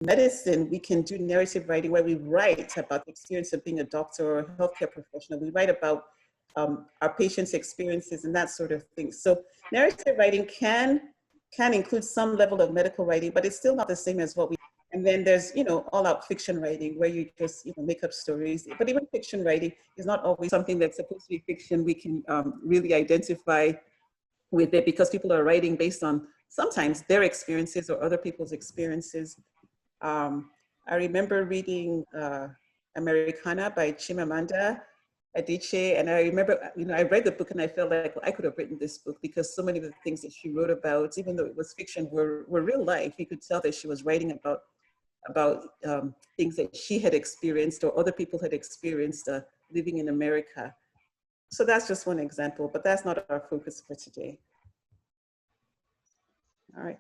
medicine, we can do narrative writing where we write about the experience of being a doctor or a healthcare professional. We write about our patients' experiences and that sort of thing. So narrative writing can include some level of medical writing, but it's still not the same as what we. And then there's, all-out fiction writing where you just, make up stories. But even fiction writing is not always something that's supposed to be fiction. We can really identify with it because people are writing based on sometimes their experiences or other people's experiences. I remember reading Americana by Chimamanda Adichie, and I remember, I read the book and I felt like I could have written this book because so many of the things that she wrote about, even though it was fiction, were real life. You could tell that she was writing about things that she had experienced or other people had experienced living in America. So that's just one example, but that's not our focus for today. All right.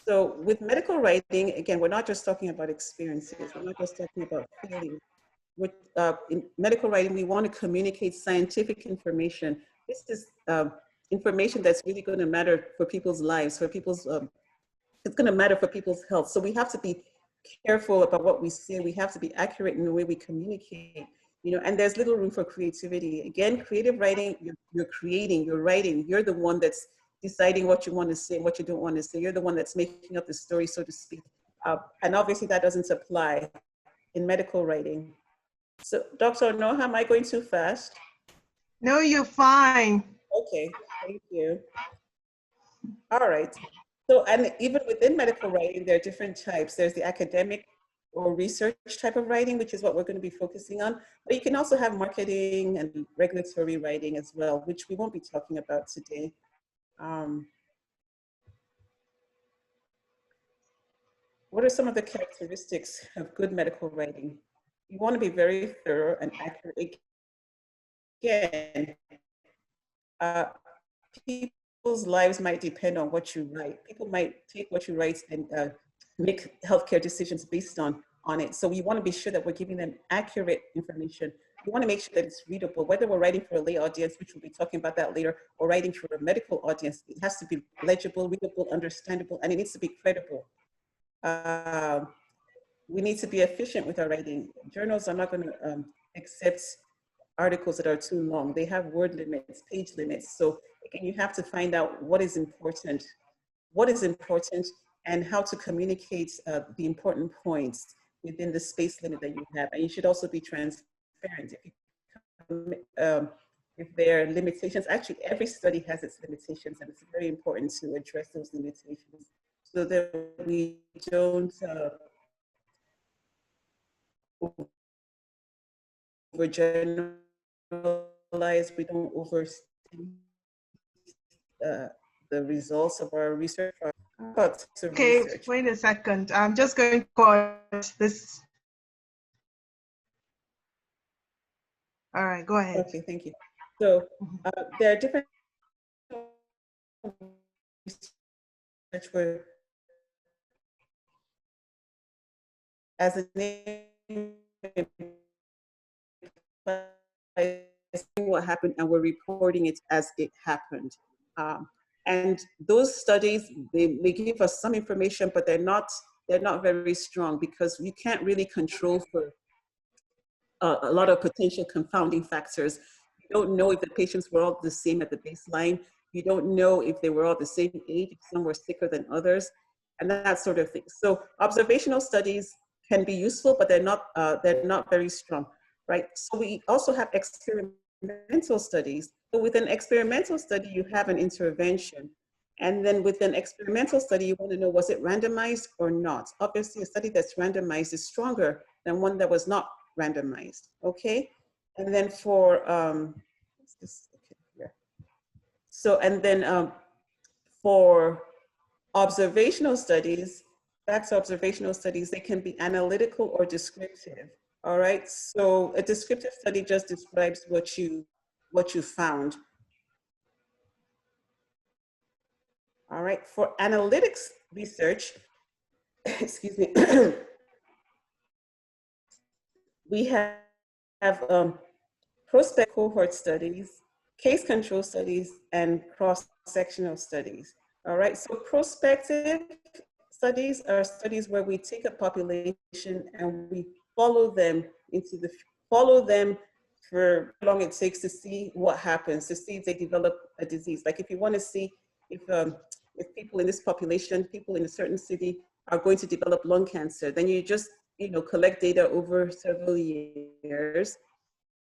So with medical writing, again, we're not just talking about experiences. We're not just talking about feelings. With, in medical writing, we want to communicate scientific information. This is information that's really going to matter for people's lives, for people's, it's going to matter for people's health. So we have to be careful about what we say. We have to be accurate in the way we communicate, and there's little room for creativity. Again, creative writing, you're creating, you're writing, you're the one that's deciding what you want to say, what you don't want to say. You're the one that's making up the story, so to speak. And obviously that doesn't apply in medical writing. So Dr. Onoha, am I going too fast? No, you're fine. Okay, thank you. All right. So, and even within medical writing, there are different types. There's the academic or research type of writing, which is what we're going to be focusing on. But you can also have marketing and regulatory writing as well, which we won't be talking about today. What are some of the characteristics of good medical writing? You want to be very thorough and accurate. Again, people's lives might depend on what you write. People might take what you write and make healthcare decisions based on it. So we want to be sure that we're giving them accurate information. We want to make sure that it's readable, whether we're writing for a lay audience, which we'll be talking about that later, or writing for a medical audience. It has to be legible, readable, understandable, and it needs to be credible. We need to be efficient with our writing. Journals are not going to accept articles that are too long. They have word limits, page limits. So again, you have to find out what is important, and how to communicate the important points within the space limit that you have. And you should also be transparent. If there are limitations, actually every study has its limitations, and it's very important to address those limitations so that we don't overgeneralize, we don't overstate the results of our research. Okay, wait a second. I'm just going to pause this. All right, go ahead. Okay, thank you. So there are different research where, as a name, what happened, and we're reporting it as it happened. And those studies, they give us some information, but they're not very strong because you can't really control for a lot of potential confounding factors. You don't know if the patients were all the same at the baseline. You don't know if they were all the same age, if some were sicker than others, and that sort of thing. So observational studies can be useful, but they're not very strong, right? So we also have experimental studies. So with an experimental study, you have an intervention. And then with an experimental study, you want to know, was it randomized or not? Obviously, a study that's randomized is stronger than one that was not randomized, okay? And then for, what's this? Okay, here. So, and then for observational studies, facts observational studies, they can be analytical or descriptive, all right? So a descriptive study just describes what you found. All right, for analytics research, excuse me, we have prospect cohort studies, case control studies, and cross-sectional studies. All right, so prospective studies are studies where we take a population and we follow them for how long it takes to see what happens, to see if they develop a disease. Like if you want to see if people in this population, people in a certain city are going to develop lung cancer, then you just, collect data over several years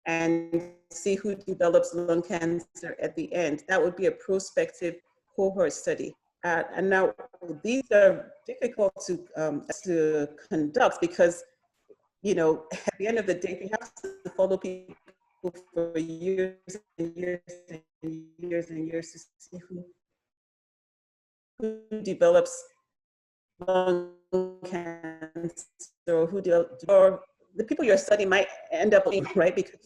and see who develops lung cancer at the end. That would be a prospective cohort study. And now these are difficult to conduct because, at the end of the day, we have to follow people for years and years and years and years to see who develops lung cancer, or the people you're studying might end up being, right? Because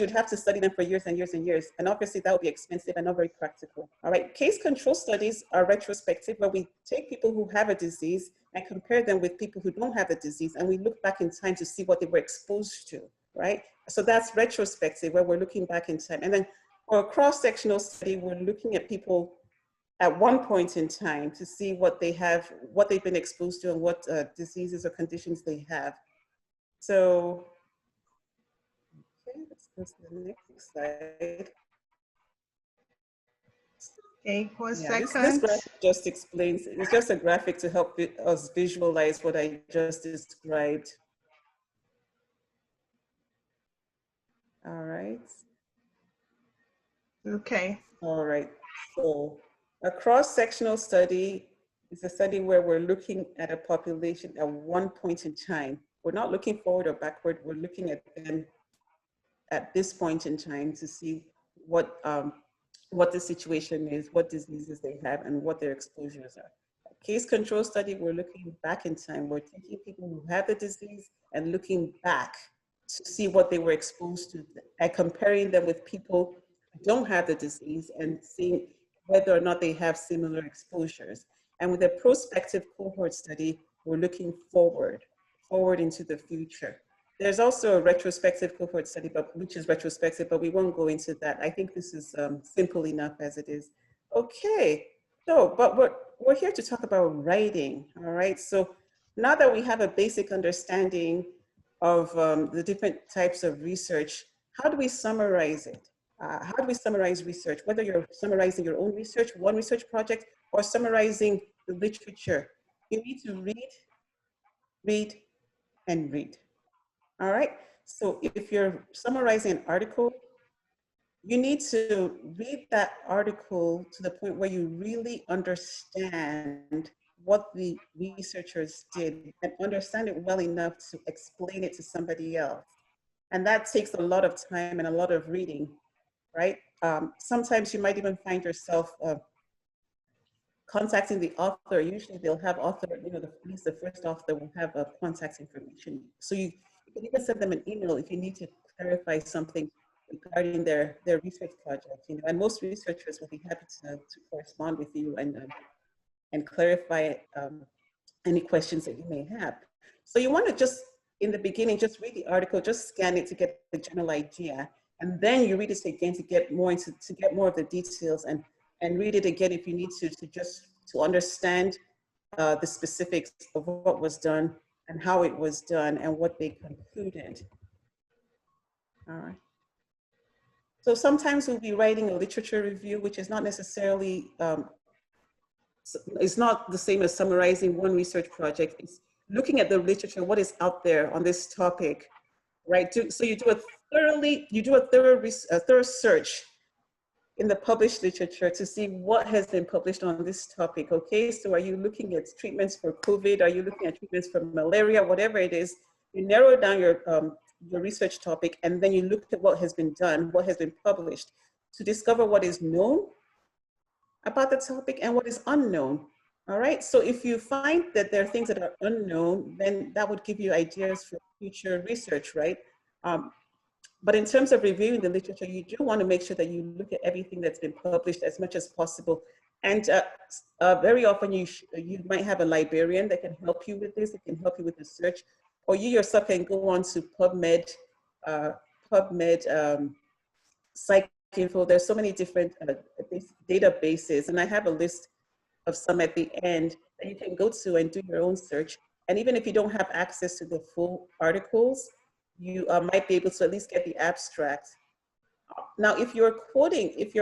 you'd have to study them for years and years and years. And obviously that would be expensive and not very practical. All right, case control studies are retrospective, where we take people who have a disease and compare them with people who don't have a disease. And we look back in time to see what they were exposed to, right? So that's retrospective, where we're looking back in time. And then for a cross-sectional study, we're looking at people at one point in time to see what they have, what they've been exposed to, and what diseases or conditions they have. So, okay, let's go to the next slide. Okay, 1 second. This graphic just explains, it's just a graphic to help us visualize what I just described. All right. Okay. All right, so a cross-sectional study is a study where we're looking at a population at one point in time. We're not looking forward or backward, we're looking at them at this point in time to see what the situation is, what diseases they have, and what their exposures are. A case control study, we're looking back in time. We're taking people who have the disease and looking back to see what they were exposed to and comparing them with people who don't have the disease and seeing whether or not they have similar exposures. And with a prospective cohort study, we're looking forward into the future. There's also a retrospective cohort study, which is retrospective, but we won't go into that. I think this is simple enough as it is. Okay, so, but we're here to talk about writing, all right? So now that we have a basic understanding of the different types of research, how do we summarize it? How do we summarize research? Whether you're summarizing your own research, one research project, or summarizing the literature, you need to read, and read. All right, so if you're summarizing an article, you need to read that article to the point where you really understand what the researchers did and understand it well enough to explain it to somebody else. And that takes a lot of time and a lot of reading, right? Sometimes you might even find yourself contacting the author. Usually they'll have author, at least the first author will have a contact information. So you can even send them an email if you need to clarify something regarding their research project, and most researchers will be happy to correspond with you and clarify any questions that you may have. So you want to just, in the beginning, just read the article, just scan it to get the general idea, and then you read it again to get more of the details, and read it again if you need to understand the specifics of what was done and how it was done and what they concluded. All right. So sometimes we'll be writing a literature review, which is not necessarily, it's not the same as summarizing one research project. It's looking at the literature, what is out there on this topic, right? So you do a thorough search in the published literature to see what has been published on this topic, okay? So are you looking at treatments for COVID? Are you looking at treatments for malaria? Whatever it is, you narrow down your research topic, and then you look at what has been done, what has been published, to discover what is known about the topic and what is unknown, all right? So if you find that there are things that are unknown, then that would give you ideas for future research, right? But in terms of reviewing the literature, you do want to make sure that you look at everything that's been published as much as possible. And very often you might have a librarian that can help you with this, that can help you with the search, or you yourself can go on to PubMed, PsycInfo. There's so many different databases, and I have a list of some at the end that you can go to and do your own search. And even if you don't have access to the full articles, you might be able to at least get the abstract. Now, if you're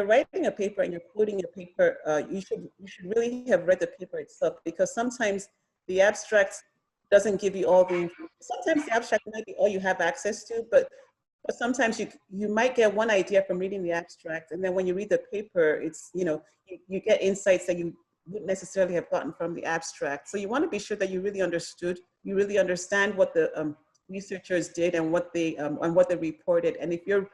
writing a paper and you're quoting a paper, you should really have read the paper itself, because sometimes the abstract doesn't give you all the, sometimes the abstract might be all you have access to, but sometimes you might get one idea from reading the abstract, and then when you read the paper, it's, you get insights that you wouldn't necessarily have gotten from the abstract. So you want to be sure that you really understand what the researchers did and what they reported. And if you're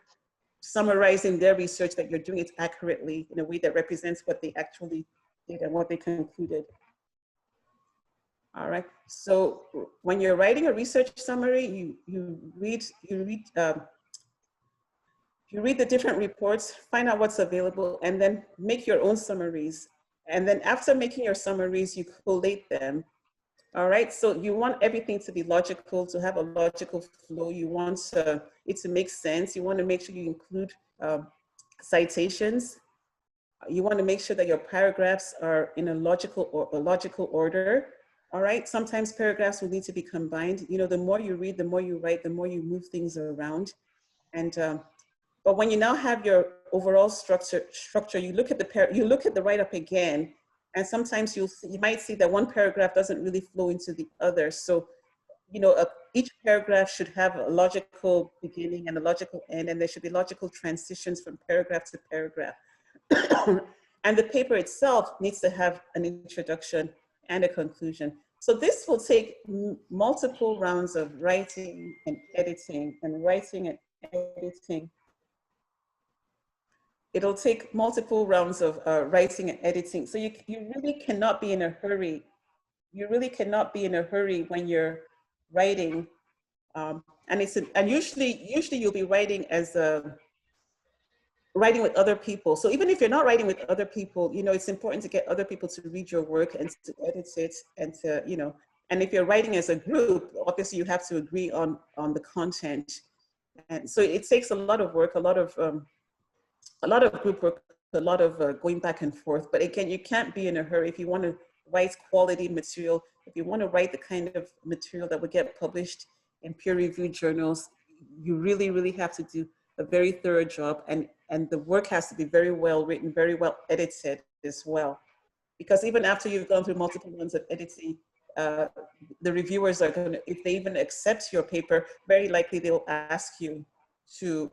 summarizing their research, that you're doing it accurately in a way that represents what they actually did and what they concluded. All right. So when you're writing a research summary, you read the different reports, find out what's available, and then make your own summaries. And then after making your summaries, you collate them. All right, so you want everything to be logical, to have a logical flow. You want it to make sense. You want to make sure you include citations. You want to make sure that your paragraphs are in a logical order. All right, sometimes paragraphs will need to be combined. The more you read, the more you write, the more you move things around. And but when you now have your overall structure, you look at the write-up again, and sometimes you might see that one paragraph doesn't really flow into the other. So, each paragraph should have a logical beginning and a logical end, and there should be logical transitions from paragraph to paragraph. And the paper itself needs to have an introduction and a conclusion. So this will take multiple rounds of writing and editing and writing and editing. It'll take multiple rounds of writing and editing. So you really cannot be in a hurry. You really cannot be in a hurry when you're writing. And usually you'll be writing writing with other people. So even if you're not writing with other people, it's important to get other people to read your work and to edit it, and to, and if you're writing as a group, obviously you have to agree on the content. And so it takes a lot of work, a lot of group work, a lot of going back and forth. But again, you can't be in a hurry if you want to write quality material. If you want to write the kind of material that would get published in peer-reviewed journals, you really, really have to do a very thorough job, and the work has to be very well written, very well edited as well. Because even after you've gone through multiple runs of editing, the reviewers are going to, if they even accept your paper, very likely they will ask you to,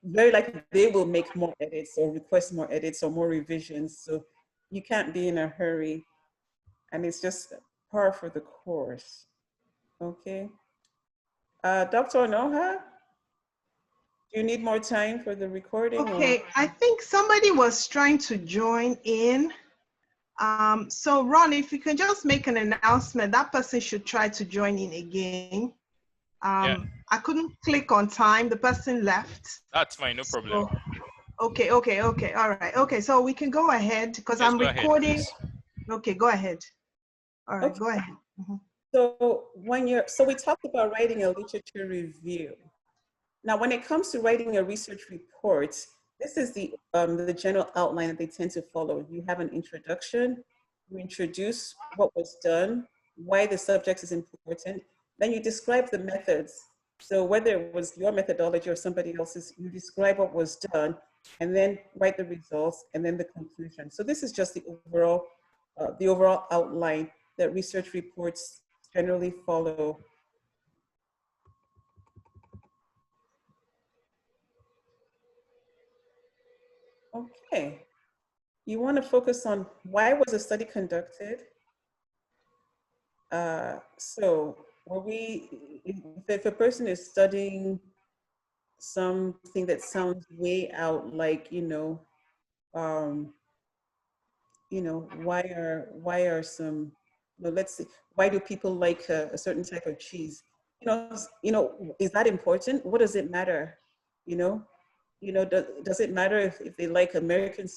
very likely they will make more edits or request more edits or more revisions. So you can't be in a hurry, and it's just par for the course. Okay. Dr. Onoha, do you need more time for the recording? Okay, I think somebody was trying to join in. So Ron, if you can just make an announcement, that person should try to join in again. Yeah. I couldn't click on time, the person left. That's fine, no problem. So, okay, all right. Okay, so we can go ahead because I'm recording. Okay, go ahead. All right, okay. Go ahead. Mm-hmm. So we talked about writing a literature review. Now, when it comes to writing a research report, this is the general outline that they tend to follow. You have an introduction, you introduce what was done, why the subject is important, then you describe the methods. So whether it was your methodology or somebody else's, you describe what was done, and then write the results, and then the conclusion. So this is just the overall outline that research reports generally follow. Okay, you want to focus on why was the study conducted? So if a person is studying something that sounds way out, like, why are some, let's see, why do people like a certain type of cheese? Is that important? What does it matter? Does it matter if they like American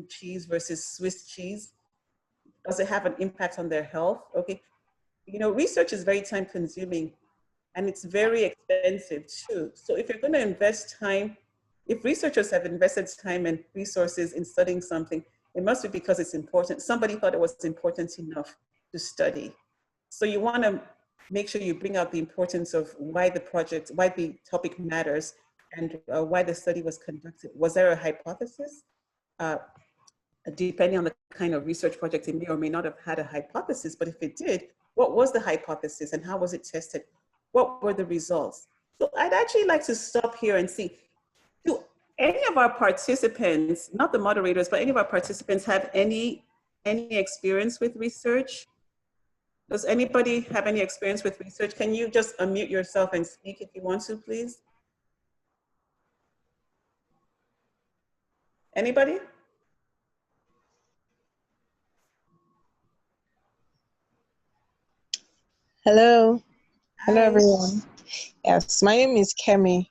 cheese versus Swiss cheese? Does it have an impact on their health? Okay, research is very time consuming, and it's very expensive too. So if you're going to invest time, if researchers have invested time and resources in studying something, it must be because it's important. Somebody thought it was important enough to study. So you want to make sure you bring out the importance of why the project, why the topic matters, and why the study was conducted. Was there a hypothesis? Depending on the kind of research project, it may or may not have had a hypothesis, but if it did, what was the hypothesis and how was it tested? What were the results? So I'd actually like to stop here and see, do any of our participants, not the moderators, but any of our participants have any experience with research? Does anybody have any experience with research? Can you just unmute yourself and speak if you want to, please? Anybody? Hello. Hi. Hello, everyone. Yes, my name is Kemi.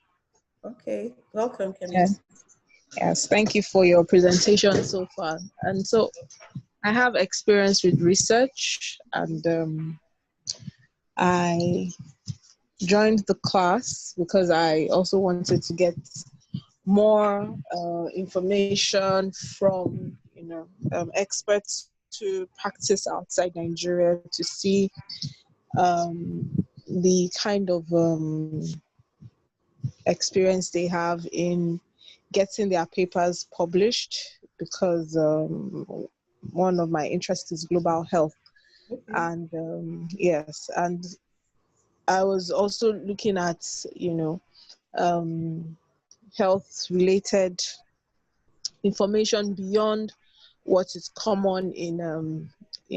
Okay, welcome, Kemi. Yes. Yes, thank you for your presentation so far. And so I have experience with research, and I joined the class because I also wanted to get more information from experts to practice outside Nigeria to see the kind of experience they have in getting their papers published, because one of my interests is global health. Okay. And yes, and I was also looking at health related information beyond what is common in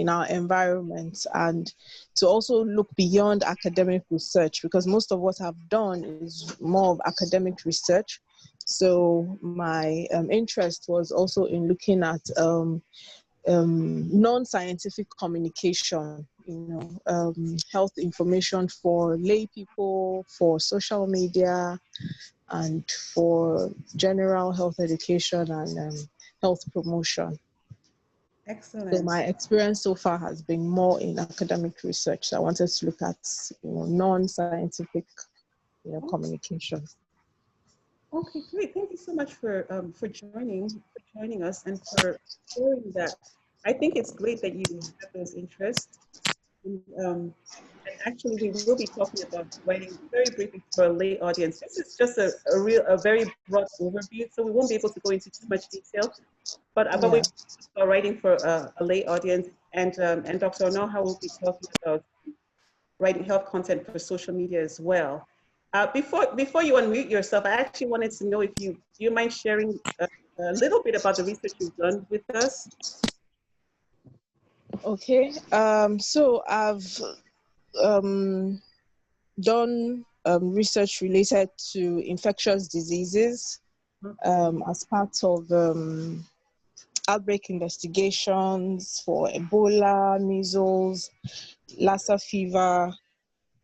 our environment, and to also look beyond academic research, because most of what I've done is more of academic research. So my interest was also in looking at non-scientific communication, health information for lay people, for social media, and for general health education and health promotion. Excellent. So my experience so far has been more in academic research. So I wanted to look at non-scientific communication. Okay, great. Thank you so much for joining us and for sharing that. I think it's great that you have those interests. And actually, we will be talking about writing very briefly for a lay audience. This is just a very broad overview, so we won't be able to go into too much detail. But we are writing for a lay audience, and Dr. Onoha will be talking about writing health content for social media as well. Before you unmute yourself, I actually wanted to know if do you mind sharing a little bit about the research you've done with us? Okay, so I've done research related to infectious diseases as part of outbreak investigations for Ebola, measles, Lassa fever,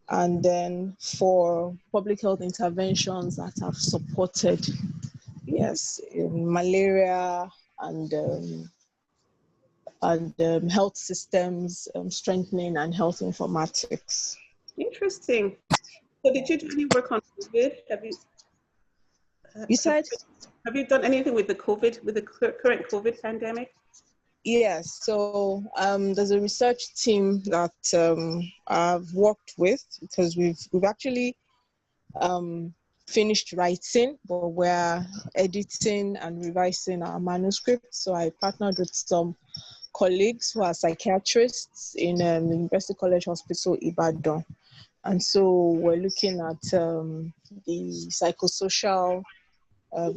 and then for public health interventions that have supported, in malaria and health systems strengthening and health informatics. Interesting. So did you do any work on COVID? Have you done anything with the current COVID pandemic? Yes, so there's a research team that I've worked with, because we've actually finished writing, but we're editing and revising our manuscript. So I partnered with some colleagues who are psychiatrists in University College Hospital, Ibadan. And so we're looking at the psychosocial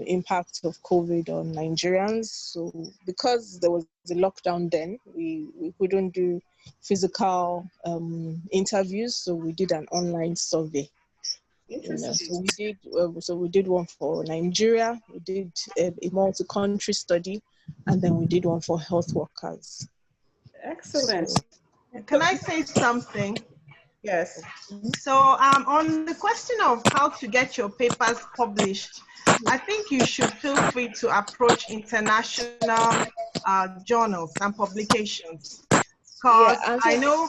impact of COVID on Nigerians. So because there was a lockdown then, we couldn't do physical interviews, so we did an online survey. So we did one for Nigeria, we did a multi-country study, and then we did one for health workers. Excellent. Can I say something? Yes. So on the question of how to get your papers published, I think you should feel free to approach international journals and publications. Because I know...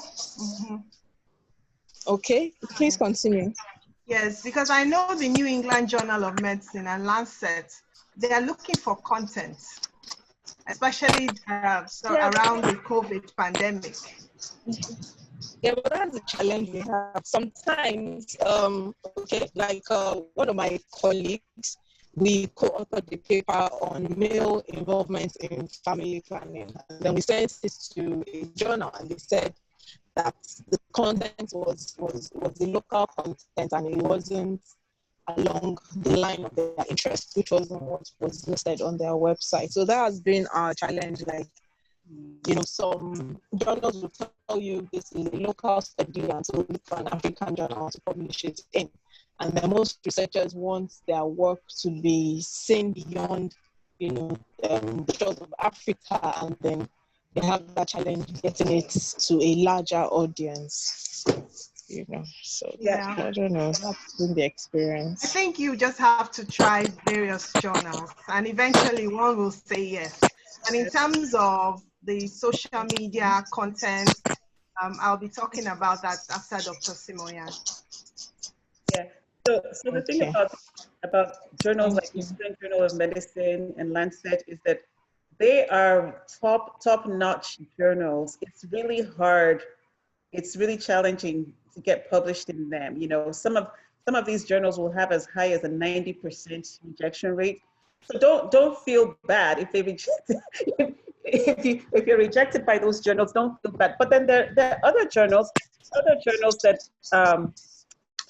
Okay, please continue. Yes, because I know the New England Journal of Medicine and Lancet, they are looking for content. especially around the COVID pandemic? Yeah, but that's the challenge we have. Sometimes, okay, like one of my colleagues, we co-authored the paper on male involvement in family planning. And then we sent it to a journal, and they said that the content was the local content, and it wasn't along the line of their interest, which wasn't what was listed on their website. So that has been our challenge. Like, you know, some journals will tell you this is a local study, and so look for an African journal to publish it in. And then most researchers want their work to be seen beyond, you know, the shores of Africa, and then they have that challenge getting it to a larger audience. You know, so Yeah. I don't know. That's been the experience. I think you just have to try various journals, and eventually one will say yes. And in terms of the social media content, I'll be talking about that after Dr. Simoyan. Yeah. So the thing about journals like the Australian Journal of Medicine and Lancet is that they are top-notch journals. It's really hard. It's really challenging to get published in them. You know, some of these journals will have as high as a 90% rejection rate. So don't feel bad if they reject. If you're rejected by those journals, don't feel bad. But then there are other journals that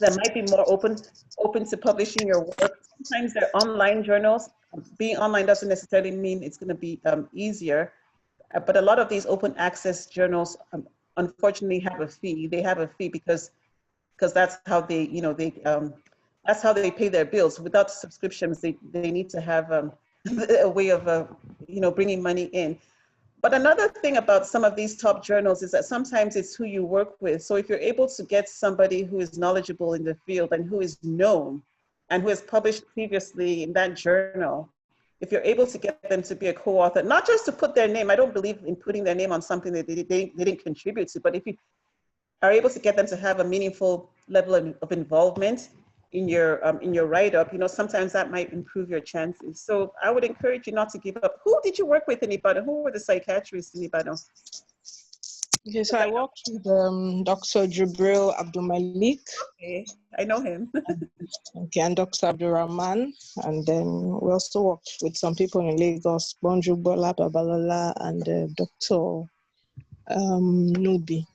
that might be more open to publishing your work. Sometimes they're online journals. Being online doesn't necessarily mean it's going to be easier, but a lot of these open access journals unfortunately have a fee. They have a fee because that's how they, you know, that's how they pay their bills. Without subscriptions, they need to have a way of you know, bringing money in. But another thing about some of these top journals is that sometimes it's who you work with. So if you're able to get somebody who is knowledgeable in the field and who is known and who has published previously in that journal, if you're able to get them to be a co-author, not just to put their name, I don't believe in putting their name on something that they didn't contribute to, but if you are able to get them to have a meaningful level of involvement in your write-up, you know, sometimes that might improve your chances. So I would encourage you not to give up. Who did you work with in Ibadan? Who were the psychiatrists in Ibadan? Okay, so I worked with Dr. Jibril Abdul Malik. Okay, I know him. Okay, and Dr. Abdul Rahman. And then we also worked with some people in Lagos, Bonju Bola Babalola and Dr. Nubi.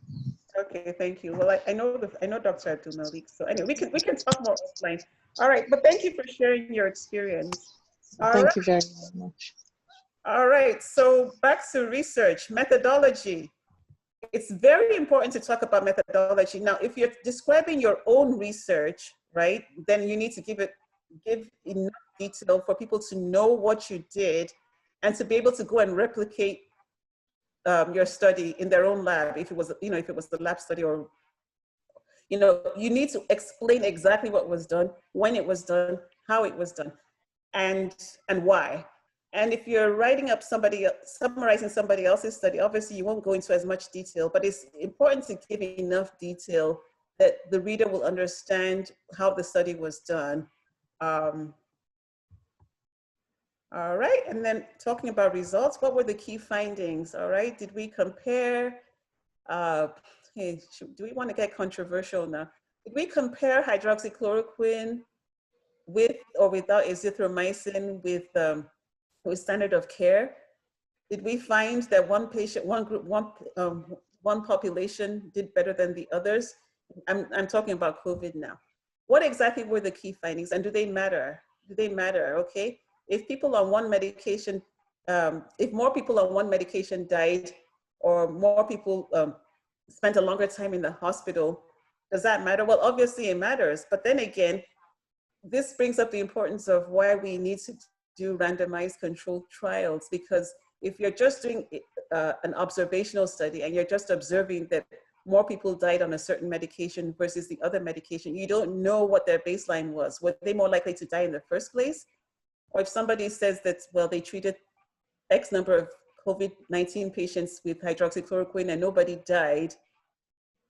Okay, thank you. Well, I know Dr. Abdul Malik. So anyway, we can talk more offline. All right, but thank you for sharing your experience. Thank you very much. All right, so back to research methodology. It's very important to talk about methodology. Now, if you're describing your own research, right, then you need to give enough detail for people to know what you did and to be able to go and replicate your study in their own lab. If it was, you know, if it was the lab study, or, you know, you need to explain exactly what was done, when it was done, how it was done, and why. And if you're writing up summarizing somebody else's study, obviously you won't go into as much detail, but it's important to give enough detail that the reader will understand how the study was done. All right, and then talking about results, what were the key findings? All right, did we compare, hey, do we want to get controversial now? Did we compare hydroxychloroquine with or without azithromycin with standard of care? Did we find that one patient, one group, one population did better than the others? I'm talking about COVID now. What exactly were the key findings, and do they matter? Do they matter? Okay, if people on one medication, if more people on one medication died, or more people spent a longer time in the hospital, does that matter? Well, obviously it matters, but then again, this brings up the importance of why we need to do randomized controlled trials, because if you're just doing an observational study and you're just observing that more people died on a certain medication versus the other medication, you don't know what their baseline was. Were they more likely to die in the first place? Or if somebody says that, well, they treated X number of COVID-19 patients with hydroxychloroquine and nobody died,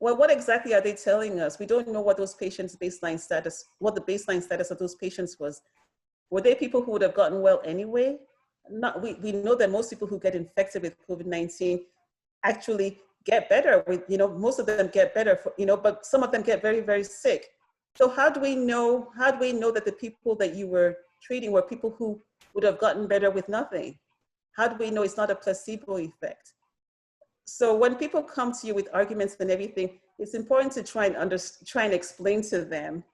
well, what exactly are they telling us? We don't know what those patients' baseline status, what the baseline status of those patients was. Were they people who would have gotten well anyway? we know that most people who get infected with COVID-19 actually get better with, most of them get better, but some of them get very, very sick. So how do we know that the people that you were treating were people who would have gotten better with nothing? How do we know it's not a placebo effect? So when people come to you with arguments and everything, it's important to try and explain to them,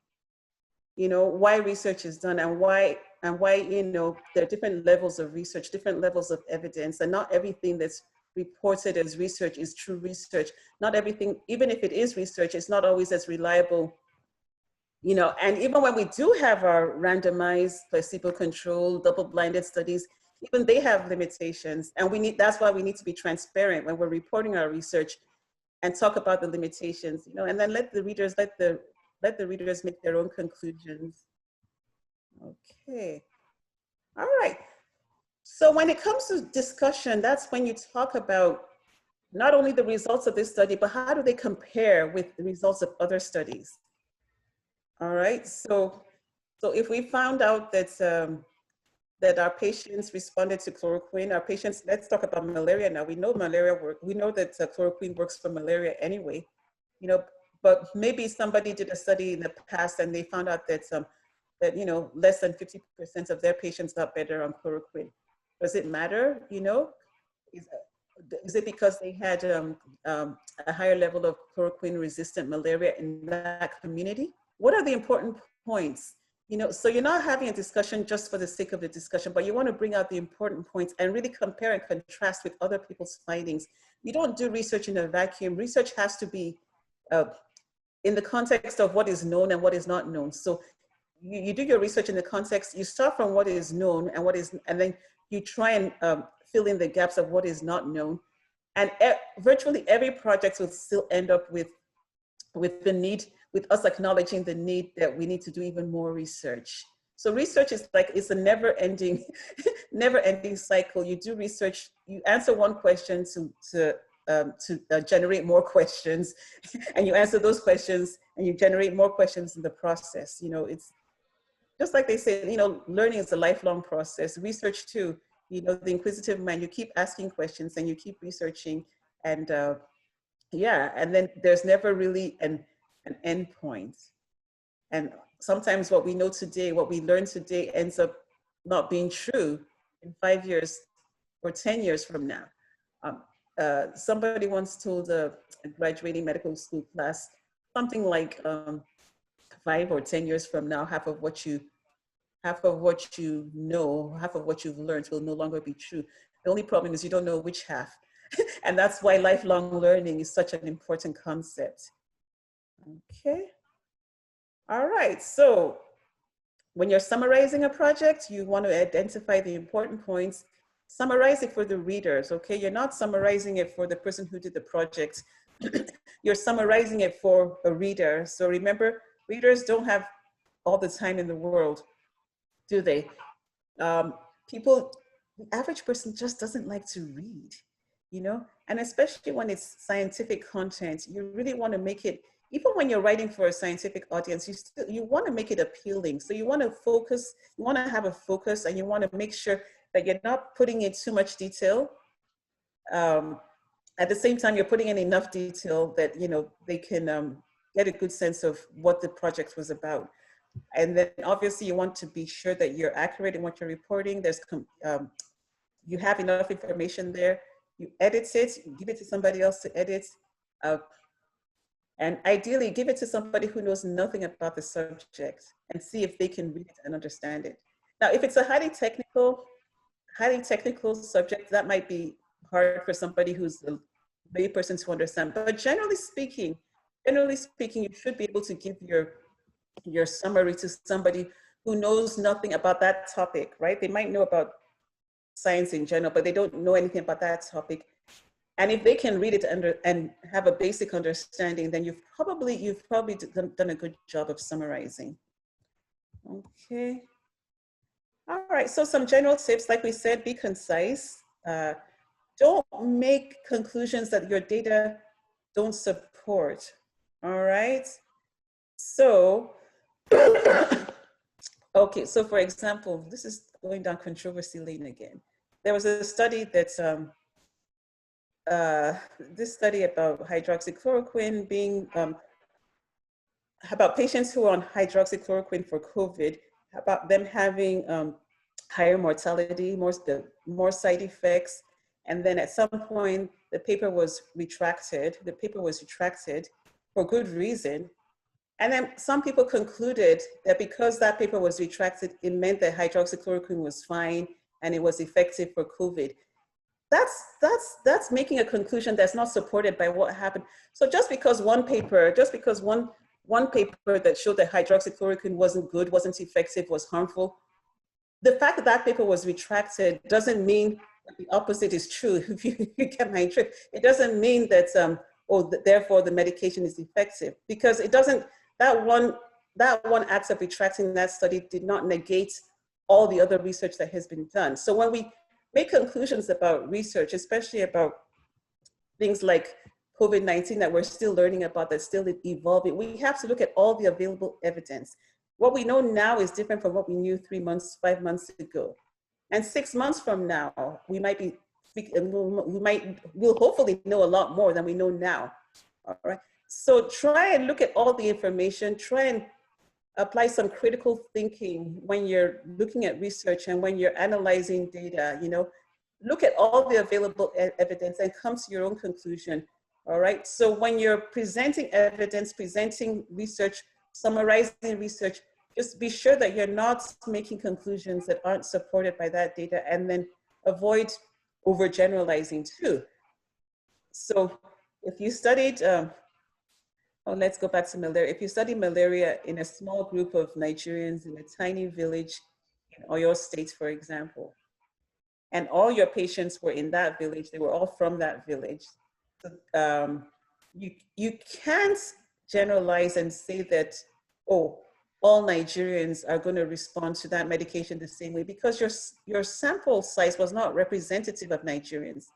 why research is done and why, there are different levels of research, different levels of evidence, and not everything that's reported as research is true research. Not everything, even if it is research, it's not always as reliable, and even when we do have our randomized, placebo-controlled, double-blinded studies, even they have limitations. And that's why we need to be transparent when we're reporting our research and talk about the limitations, and then let the readers make their own conclusions. Okay. All right. So when it comes to discussion, that's when you talk about not only the results of this study, but how do they compare with the results of other studies? All right. So if we found out that that our patients responded to chloroquine, let's talk about malaria now. We know we know that chloroquine works for malaria anyway, but maybe somebody did a study in the past and they found out that less than 50% of their patients got better on chloroquine. Does it matter? Is it because they had a higher level of chloroquine-resistant malaria in that community? What are the important points? So you're not having a discussion just for the sake of the discussion, but you want to bring out the important points and really compare and contrast with other people's findings. You don't do research in a vacuum. Research has to be in the context of what is known and what is not known. So you do your research in the context, you start from what is known and then you try and fill in the gaps of what is not known. And virtually every project will still end up with the need, with us acknowledging the need that we need to do even more research. So research is it's a never-ending cycle. You do research, you answer one question to generate more questions, and you answer those questions, and you generate more questions in the process. It's just like they say, learning is a lifelong process. Research too, the inquisitive mind, you keep asking questions and you keep researching, and and then there's never really an end point. And sometimes what we know today, what we learn today ends up not being true in 5 years or 10 years from now. Somebody once told a graduating medical school class, something like 5 or 10 years from now, half of what you know, half of what you've learned will no longer be true. The only problem is you don't know which half. And that's why lifelong learning is such an important concept. Okay. All right. So when you're summarizing a project, you want to identify the important points, summarize it for the readers. Okay. You're not summarizing it for the person who did the project. You're summarizing it for a reader. So remember, readers don't have all the time in the world, do they? The average person just doesn't like to read, and especially when it's scientific content, you really want to make it, even when you're writing for a scientific audience, you want to make it appealing. So you want to focus, you want to have a focus, and you want to make sure that you're not putting in too much detail. At the same time, you're putting in enough detail that, they can get a good sense of what the project was about. And then obviously you want to be sure that you're accurate in what you're reporting. You have enough information there. You edit it, you give it to somebody else to edit. And ideally give it to somebody who knows nothing about the subject and see if they can read it and understand it. Now, if it's a highly technical subject, that might be hard for somebody who's a layperson to understand. But generally speaking, you should be able to give your summary to somebody who knows nothing about that topic, right? They might know about science in general, but they don't know anything about that topic. And if they can read it and have a basic understanding, then you've probably done a good job of summarizing. Okay. All right, so some general tips, like we said, be concise. Don't make conclusions that your data don't support, all right? So, okay, so for example, this is going down controversy lane again. there was a study that's, this study about hydroxychloroquine being, about patients who are on hydroxychloroquine for COVID, about them having higher mortality, more side effects. And then at some point, the paper was retracted. The paper was retracted for good reason. And then some people concluded that because that paper was retracted, it meant that hydroxychloroquine was fine and it was effective for COVID. That's making a conclusion that's not supported by what happened. So just because one paper that showed that hydroxychloroquine wasn't good, wasn't effective, was harmful, the fact that that paper was retracted doesn't mean that the opposite is true. If you get my drift, it doesn't mean that, therefore the medication is effective, because it doesn't, that one act of retracting that study did not negate all the other research that has been done. So when we make conclusions about research, especially about things like COVID-19 that we're still learning about, that's still evolving, we have to look at all the available evidence. What we know now is different from what we knew 3 months, 5 months ago. And 6 months from now, we'll hopefully know a lot more than we know now, all right? So try and look at all the information, try and apply some critical thinking when you're looking at research and when you're analyzing data, look at all the available evidence and come to your own conclusion, all right? So when you're presenting evidence, presenting research, summarizing research, just be sure that you're not making conclusions that aren't supported by that data, and then avoid overgeneralizing too. So if you studied, let's go back to malaria. If you study malaria in a small group of Nigerians in a tiny village in Oyo State, for example, and all your patients were in that village, they were all from that village, you can't generalize and say that, oh, all Nigerians are going to respond to that medication the same way, because your sample size was not representative of Nigerians.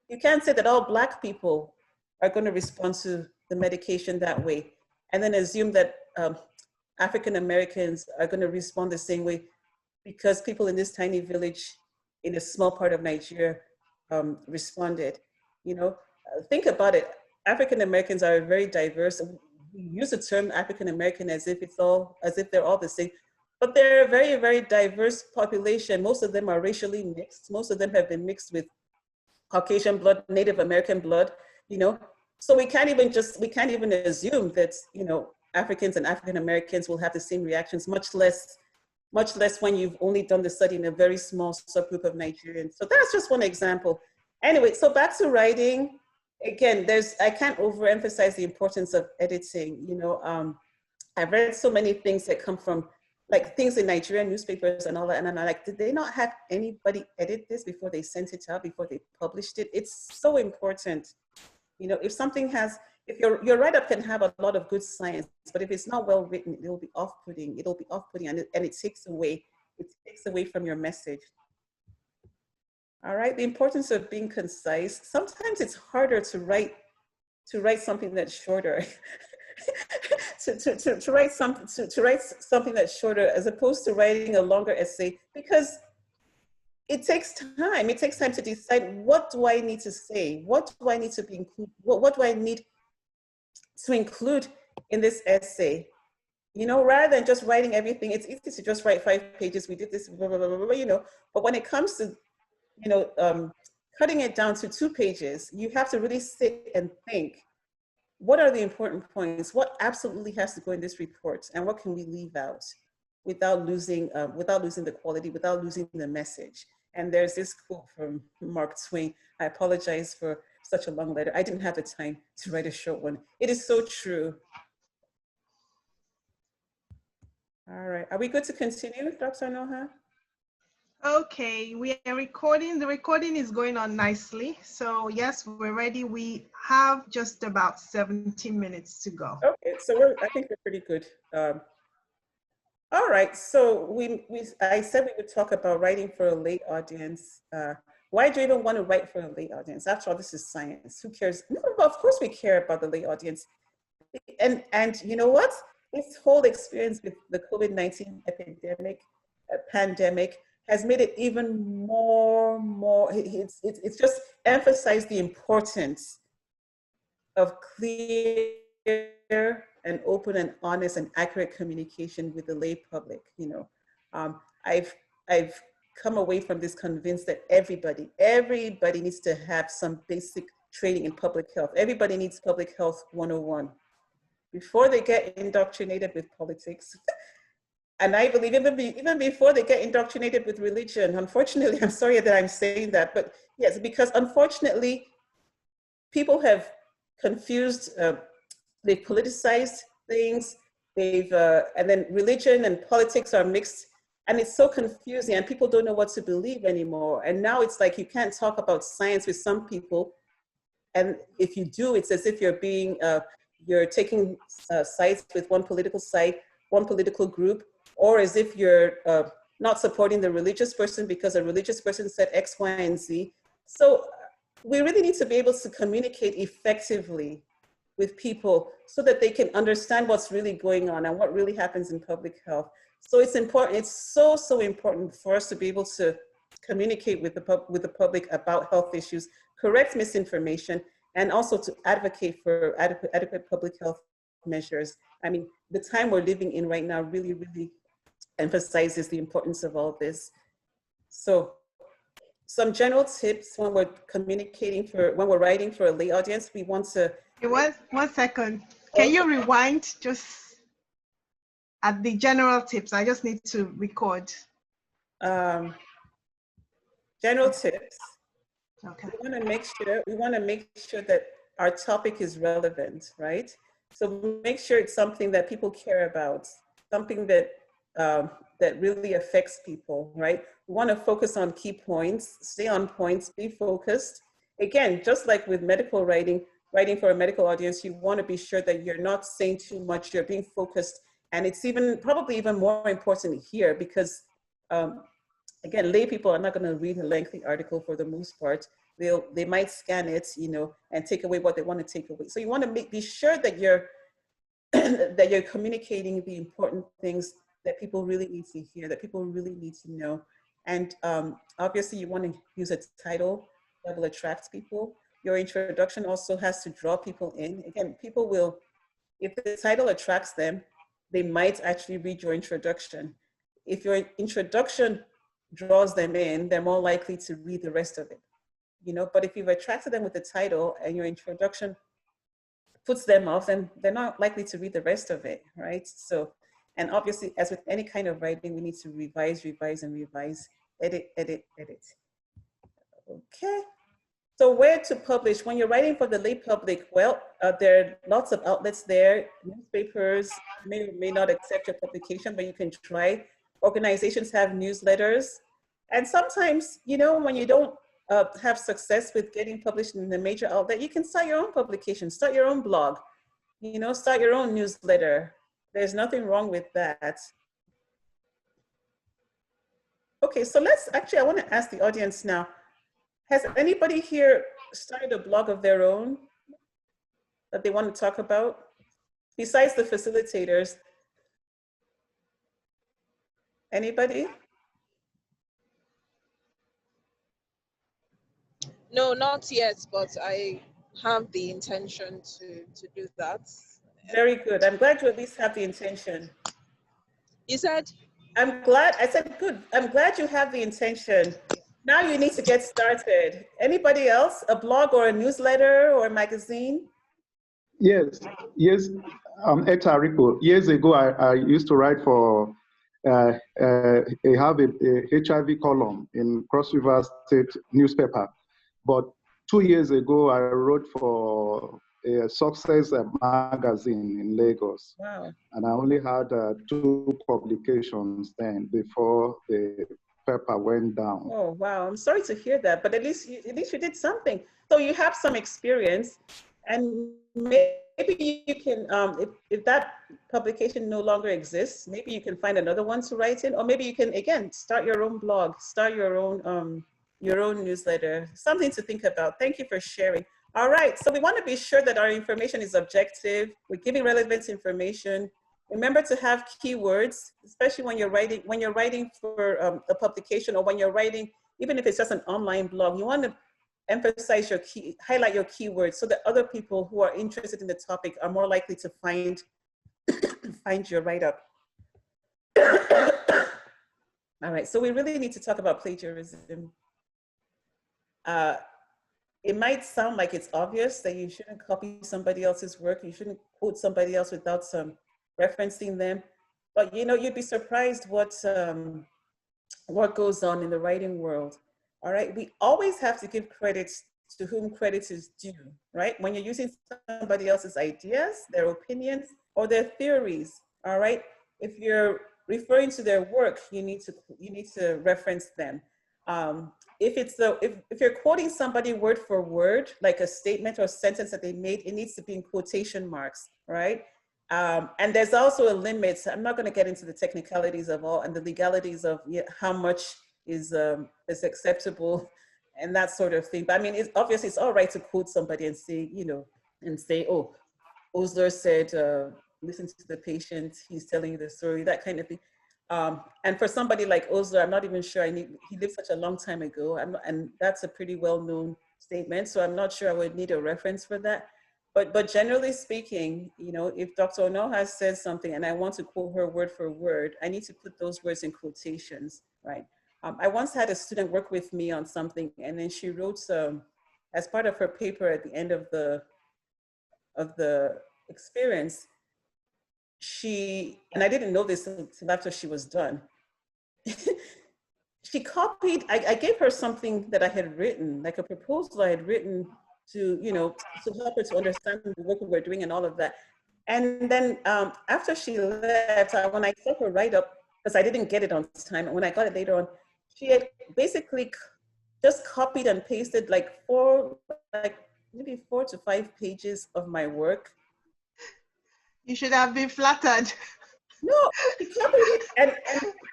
You can't say that all Black people are going to respond to the medication that way, and then assume that African Americans are going to respond the same way because people in this tiny village in a small part of Nigeria responded. Think about it. African Americans are very diverse. We use the term African American as if they're all the same, but they're a very, very diverse population. Most of them are racially mixed. Most of them have been mixed with Caucasian blood, Native American blood, So we can't even assume that, Africans and African Americans will have the same reactions, much less when you've only done the study in a very small subgroup of Nigerians. So that's just one example. Anyway, so back to writing. Again, I can't overemphasize the importance of editing. I've read so many things that come from, like, things in Nigerian newspapers and all that, and I'm like, did they not have anybody edit this before they sent it out, before they published it? It's so important. If something has, if your write-up can have a lot of good science, but if it's not well written, it'll be off-putting. And it takes away from your message. All right, the importance of being concise. Sometimes it's harder to write something that's shorter. to write something that's shorter as opposed to writing a longer essay, because it takes time. It takes time to decide, what do I need to say? What do I need to what do I need to include in this essay? Rather than just writing everything, it's easy to just write 5 pages. We did this, blah, blah, blah, blah, But when it comes to, cutting it down to 2 pages, you have to really sit and think, what are the important points? What absolutely has to go in this report, and what can we leave out without losing the quality, without losing the message? And there's this quote from Mark Twain. I apologize for such a long letter. I didn't have the time to write a short one. It is so true. All right, are we good to continue, Dr. Noha? Okay, we are recording. The recording is going on nicely. So yes, we're ready. We have just about 17 minutes to go. Okay, so I think we're pretty good. All right, so I said we would talk about writing for a lay audience. Why do you even want to write for a lay audience? After all, this is science. Who cares? No, of course we care about the lay audience. And you know what? This whole experience with the COVID-19 pandemic has made it even more, it's just emphasized the importance of clear and open and honest and accurate communication with the lay public. You know, I've come away from this convinced that everybody needs to have some basic training in public health. Everybody needs public health 101 before they get indoctrinated with politics. And I believe even before they get indoctrinated with religion. Unfortunately, I'm sorry that I'm saying that, but yes, because unfortunately, people have confused, they've politicized things, and then religion and politics are mixed, and it's so confusing, and people don't know what to believe anymore. And now it's like you can't talk about science with some people, and if you do, it's as if you're taking sides with one political side, one political group, or as if you're not supporting the religious person because a religious person said X, Y, and Z. So we really need to be able to communicate effectively with people so that they can understand what's really going on and what really happens in public health. So it's important, it's so important for us to be able to communicate with the public about health issues, correct misinformation, and also to advocate for adequate public health measures. I mean, the time we're living in right now really emphasizes the importance of all this. So some general tips when we're when we're writing for a lay audience, we want to... One second. Can you rewind just at the general tips? I just need to record. General tips. Okay. We want to make sure that our topic is relevant, right? So make sure it's something that people care about, something that that really affects people, right? We want to focus on key points, stay on points, be focused. Again, just like with medical writing for a medical audience, you want to be sure that you're not saying too much, you're being focused. And it's probably even more important here because, again, lay people are not going to read a lengthy article for the most part. They might scan it, you know, and take away what they want to take away. So you want to be sure that you're that you're communicating the important things that people really need to hear, that people really need to know. And obviously you want to use a title that will attract people. Your introduction also has to draw people in. Again, people will, if the title attracts them, they might actually read your introduction. If your introduction draws them in, they're more likely to read the rest of it. You know, but if you've attracted them with the title and your introduction puts them off, then they're not likely to read the rest of it, right? So, and obviously, as with any kind of writing, we need to revise, edit. Okay. So where to publish? When you're writing for the lay public, well, there are lots of outlets there. Newspapers may or may not accept your publication, but you can try. Organizations have newsletters. And sometimes, you know, when you don't have success with getting published in a major outlet, you can start your own publication, start your own blog, you know, start your own newsletter. There's nothing wrong with that. Okay, so I want to ask the audience now, has anybody here started a blog of their own that they want to talk about? Besides the facilitators, anybody? No, not yet, but I have the intention to do that. Very good. I'm glad you at least have the intention. You said? I said, good. I'm glad you have the intention. Now you need to get started. Anybody else? A blog or a newsletter or a magazine? Yes. Hector Rico. Years ago, I used to write for, I have a HIV column in Cross River State newspaper. But 2 years ago, I wrote for a Success magazine in Lagos. Wow. And I only had 2 publications then before the paper went down. Oh, wow. I'm sorry to hear that, but at least you did something. So you have some experience, and maybe you can, if that publication no longer exists, maybe you can find another one to write in, or maybe you can, again, start your own blog, start your own newsletter. Something to think about. Thank you for sharing. All right, so we want to be sure that our information is objective. We're giving relevant information remember to have keywords, especially when you're writing for a publication, or when you're writing, even if it's just an online blog, you want to emphasize highlight your keywords so that other people who are interested in the topic are more likely to find your write-up. All right, so we really need to talk about plagiarism. It might sound like it's obvious that you shouldn't copy somebody else's work, you shouldn't quote somebody else without referencing them, but you'd be surprised what goes on in the writing world. All right, we always have to give credit to whom credit is due, right? When you're using somebody else's ideas, their opinions, or their theories, all right? If you're referring to their work, you need to reference them. If you're quoting somebody word for word, like a statement or sentence that they made, it needs to be in quotation marks, right? And there's also a limit. I'm not going to get into the technicalities of all and the legalities of how much is acceptable and that sort of thing. But I mean, obviously it's all right to quote somebody and say, oh, Osler said, listen to the patient, he's telling you the story, that kind of thing. And for somebody like Osler, I'm not even sure he lived such a long time ago, and that's a pretty well-known statement, so I'm not sure I would need a reference for that. But generally speaking, if Dr. Ono has said something and I want to quote her word for word, I need to put those words in quotations, right? I once had a student work with me on something, and then she wrote as part of her paper at the end of the experience, and I didn't know this until after she was done. She copied, I gave her something that I had written, like a proposal I had written to help her to understand the work we were doing and all of that. And then after she left, when I saw her write up, because I didn't get it on time, and when I got it later on, she had basically just copied and pasted maybe 4 to 5 pages of my work. You should have been flattered. No, she copied it, and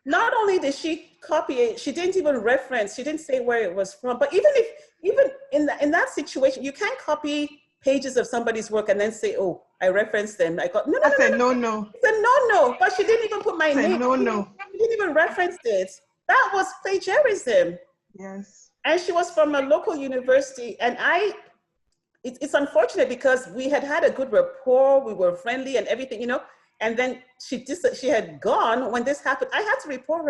not only did she copy it, she didn't even reference, she didn't say where it was from. But even in that situation, you can't copy pages of somebody's work and then say, oh, I referenced them. I got, no. It's a no. It's a no, but she didn't even put my name. No. She didn't even reference it. That was plagiarism. Yes. And she was from a local university, and it's unfortunate because we had a good rapport, we were friendly and everything, and then she had gone when this happened. I had to report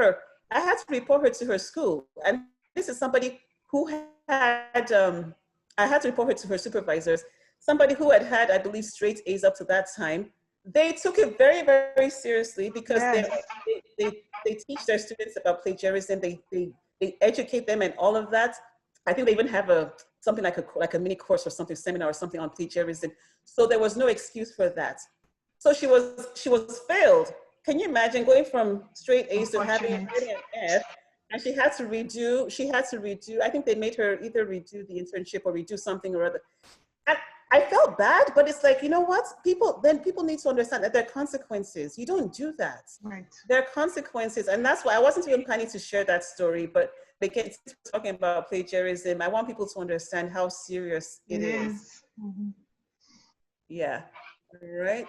her to her school. And this is somebody who had, I had to report her to her supervisors, somebody who had, I believe, straight A's up to that time. They took it very, very seriously because they teach their students about plagiarism. They educate them and all of that. I think they even have something like a mini course or something, seminar or something on plagiarism. So there was no excuse for that. So she was failed. Can you imagine going from straight A's to having an F? And she had to redo, I think they made her either redo the internship or redo something or other. And I felt bad, but it's like, you know what? People need to understand that there are consequences. You don't do that. Right. There are consequences. And that's why I wasn't even planning to share that story, but again, talking about plagiarism, I want people to understand how serious it is. Mm-hmm. Yeah, all right.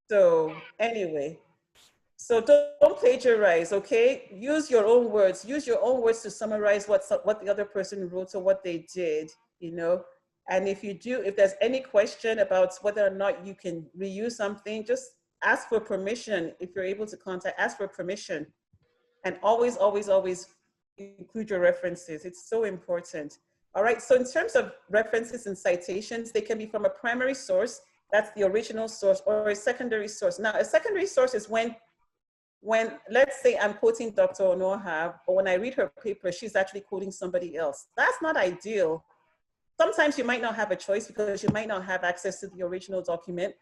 So anyway, so don't plagiarize, okay? Use your own words. Use your own words to summarize what the other person wrote or what they did, And if there's any question about whether or not you can reuse something, just ask for permission. If you're able to ask for permission. And always, always, always include your references. It's so important. All right, so in terms of references and citations, they can be from a primary source, that's the original source, or a secondary source. Now, a secondary source is when let's say I'm quoting Dr. Onoha, but when I read her paper, she's actually quoting somebody else. That's not ideal. Sometimes you might not have a choice because you might not have access to the original document.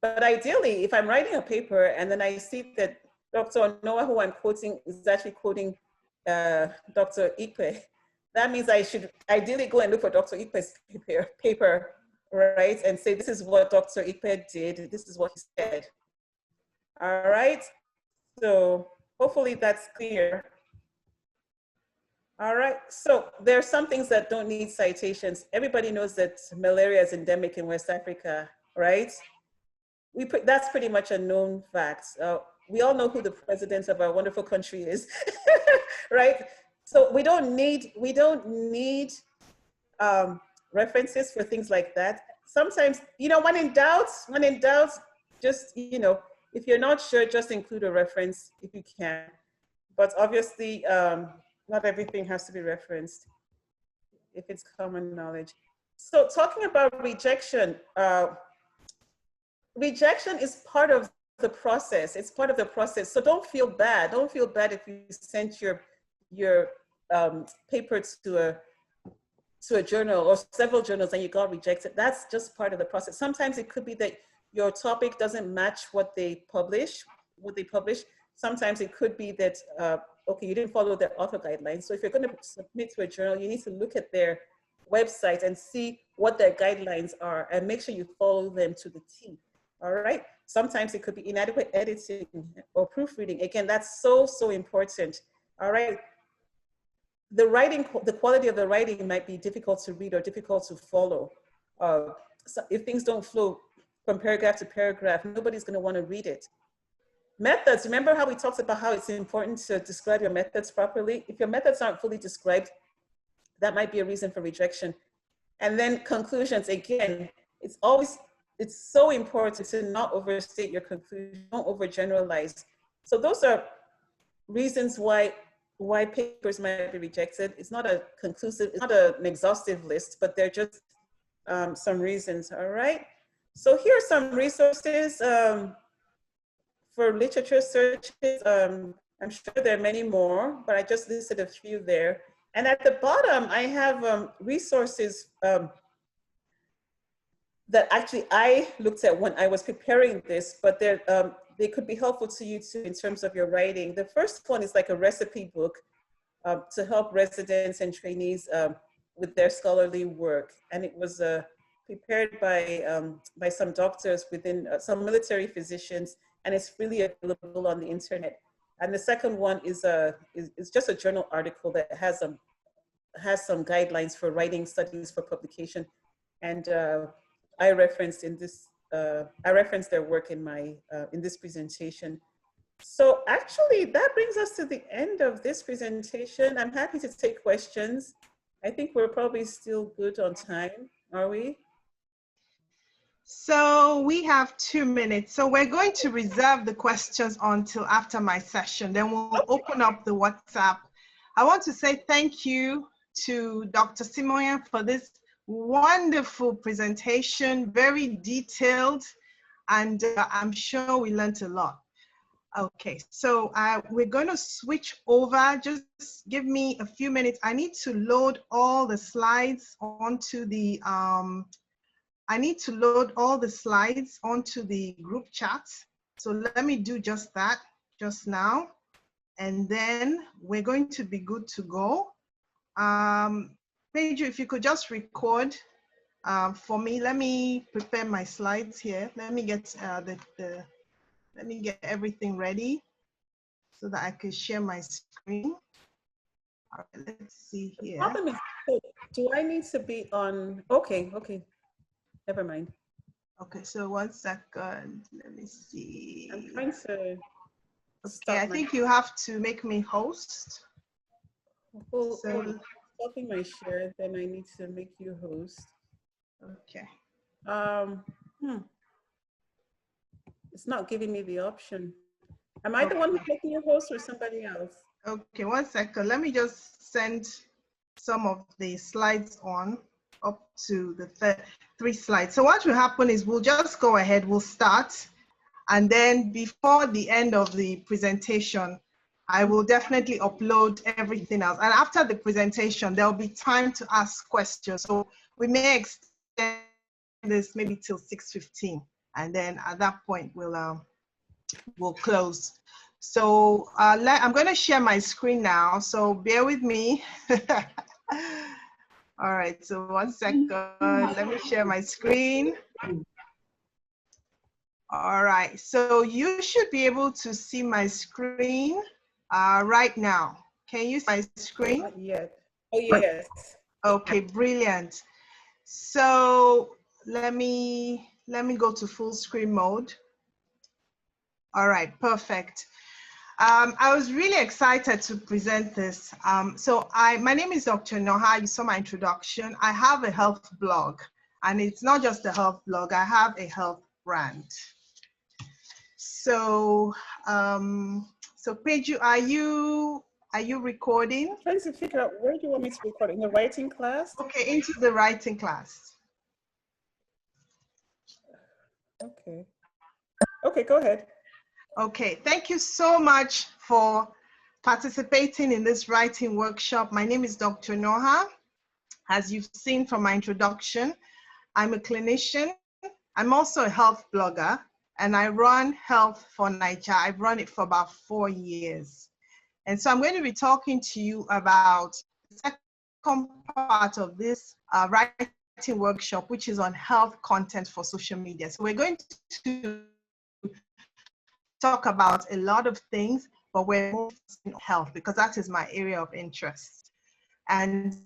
But ideally, if I'm writing a paper and then I see that Dr. Onoha, who I'm quoting, is actually quoting Dr. Ikpe, that means I should ideally go and look for Dr. Ikpe's paper, right? And say, this is what Dr. Ikpe did, this is what he said. All right, so hopefully that's clear. All right, so there are some things that don't need citations. Everybody knows that malaria is endemic in West Africa, right? that's pretty much a known fact. We all know who the president of our wonderful country is, right? So we don't need references for things like that. Sometimes, you know, when in doubt, just, you know, if you're not sure, just include a reference if you can. But obviously, not everything has to be referenced if it's common knowledge. So talking about rejection, rejection is part of the process. It's part of the process. So don't feel bad. Don't feel bad if you sent your paper to a journal or several journals and you got rejected. That's just part of the process. Sometimes it could be that your topic doesn't match what they publish. Sometimes it could be that, okay, you didn't follow their author guidelines. So if you're going to submit to a journal, you need to look at their website and see what their guidelines are and make sure you follow them to the T. All right. Sometimes it could be inadequate editing or proofreading. Again, that's so, so important. All right. The writing, the quality of the writing might be difficult to read or difficult to follow. So if things don't flow from paragraph to paragraph, nobody's going to want to read it. Methods, remember how we talked about how it's important to describe your methods properly? If your methods aren't fully described, that might be a reason for rejection. And then conclusions, again, it's so important to not overstate your conclusion, don't overgeneralize. So those are reasons why papers might be rejected. It's not a conclusive, it's not an exhaustive list, but they're just some reasons, all right? So here are some resources for literature searches. I'm sure there are many more, but I just listed a few there. And at the bottom, I have resources that actually I looked at when I was preparing this, but they could be helpful to you too in terms of your writing. The first one is like a recipe book to help residents and trainees with their scholarly work. And it was prepared by some doctors within some military physicians, and it's freely available on the internet. And the second one is just a journal article that has some guidelines for writing studies for publication. And I referenced their work in this presentation. So actually that brings us to the end of this presentation. I'm happy to take questions. I think we're probably still good on time, are we? So we have 2 minutes. So we're going to reserve the questions until after my session. Then we'll open up the WhatsApp. I want to say thank you to Dr. Simoyan for this wonderful presentation, very detailed, and I'm sure we learned a lot. Okay, so we're going to switch over. Just give me a few minutes. I need to load all the slides onto the group chat. So let me do just that just now, and then we're going to be good to go. Pedro, if you could just record for me. Let me prepare my slides here. Let me get let me get everything ready so that I can share my screen. All right, let's see here. The problem is, do I need to be on? Okay, never mind. Okay, so 1 second. Let me see. I'm trying to. Okay, I think you have to make me host. So stopping my share, then I need to make you host. Okay. It's not giving me the option. Am I the one who's making you host or somebody else? Okay, 1 second. Let me just send some of the slides on up to the 3 slides. So what will happen is we'll just go ahead, we'll start. And then before the end of the presentation, I will definitely upload everything else. And after the presentation, there'll be time to ask questions. So we may extend this maybe till 6:15. And then at that point, we'll close. So I'm going to share my screen now. So bear with me. All right, so 1 second. Let me share my screen. All right, so you should be able to see my screen right now. Can you see my screen? Not yet. Oh, yes. Okay, brilliant. So let me go to full screen mode. All right, perfect. I was really excited to present this. My name is Dr. Noha. You saw my introduction. I have a health blog, and it's not just a health blog. I have a health brand. So, Peju, are you recording? I'm trying to figure out, where do you want me to record? In the writing class? Okay, into the writing class. Okay. Okay, go ahead. Okay, thank you so much for participating in this writing workshop. My name is Dr. Noha. As you've seen from my introduction, I'm a clinician. I'm also a health blogger, and I run Health for Naija. I've run it for about 4 years. And so I'm going to be talking to you about the second part of this writing workshop, which is on health content for social media. So we're going to talk about a lot of things, but we're more focusing on health because that is my area of interest. And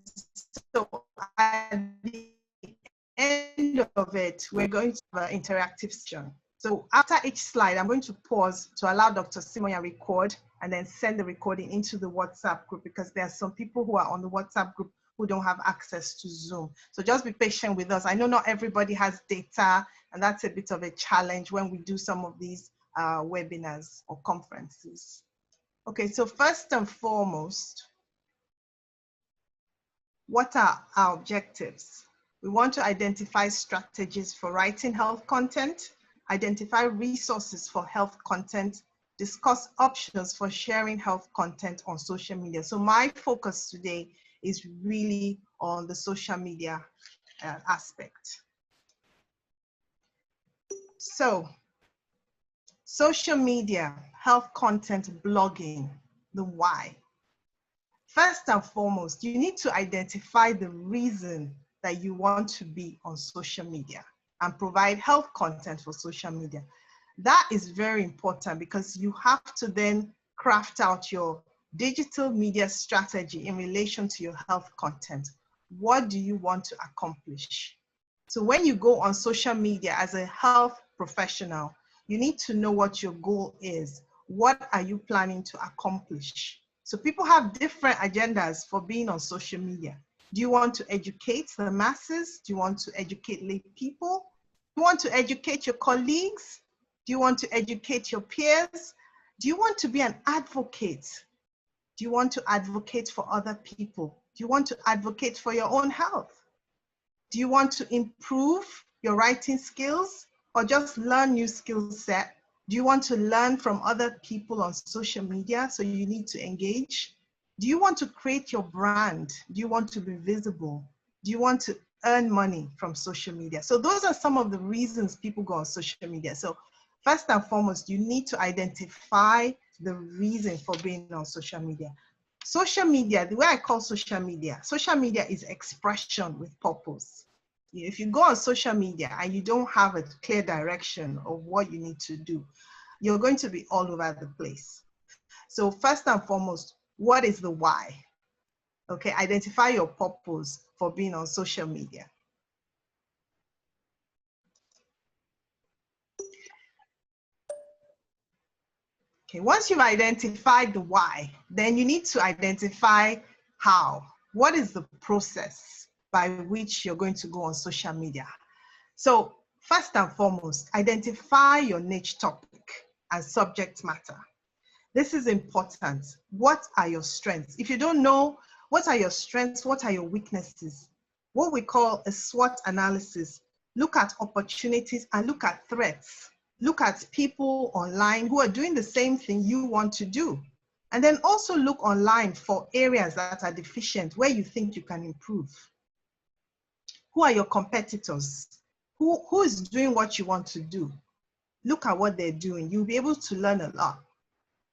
so at the end of it, we're going to have an interactive session. So after each slide, I'm going to pause to allow Dr. Simonya record and then send the recording into the WhatsApp group because there are some people who are on the WhatsApp group who don't have access to Zoom. So just be patient with us. I know not everybody has data, and that's a bit of a challenge when we do some of these webinars or conferences. Okay, so first and foremost, what are our objectives? We want to identify strategies for writing health content, identify resources for health content, discuss options for sharing health content on social media. So my focus today is really on the social media aspect. So, social media, health content, blogging, the why. First and foremost, you need to identify the reason that you want to be on social media and provide health content for social media. That is very important because you have to then craft out your digital media strategy in relation to your health content. What do you want to accomplish? So when you go on social media as a health professional, you need to know what your goal is. What are you planning to accomplish? So people have different agendas for being on social media. Do you want to educate the masses? Do you want to educate lay people? Do you want to educate your colleagues? Do you want to educate your peers? Do you want to be an advocate? Do you want to advocate for other people? Do you want to advocate for your own health? Do you want to improve your writing skills or just learn new skill set? Do you want to learn from other people on social media, so you need to engage? Do you want to create your brand? Do you want to be visible? Do you want to earn money from social media? So those are some of the reasons people go on social media. So first and foremost, you need to identify the reason for being on social media. Social media, the way I call social media is expression with purpose. If you go on social media and you don't have a clear direction of what you need to do, you're going to be all over the place. So first and foremost, what is the why? Okay, identify your purpose for being on social media. Okay, once you've identified the why, then you need to identify how. What is the process by which you're going to go on social media? So first and foremost, identify your niche topic and subject matter. This is important. What are your strengths? If you don't know what are your strengths, what are your weaknesses, what we call a SWOT analysis, look at opportunities and look at threats. Look at people online who are doing the same thing you want to do. And then also look online for areas that are deficient, where you think you can improve. Who are your competitors? Who is doing what you want to do? Look at what they're doing. You'll be able to learn a lot.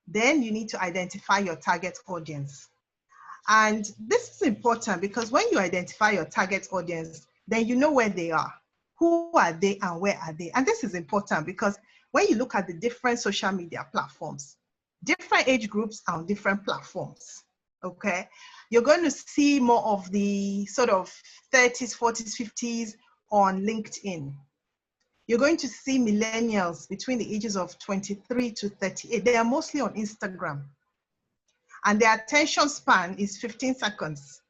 Then you need to identify your target audience. And this is important because when you identify your target audience, then you know where they are. Who are they and where are they? And this is important because when you look at the different social media platforms, different age groups are on different platforms, okay? You're going to see more of the sort of 30s, 40s, 50s on LinkedIn. you're going to see millennials between the ages of 23 to 38. They are mostly on Instagram. And their attention span is 15 seconds.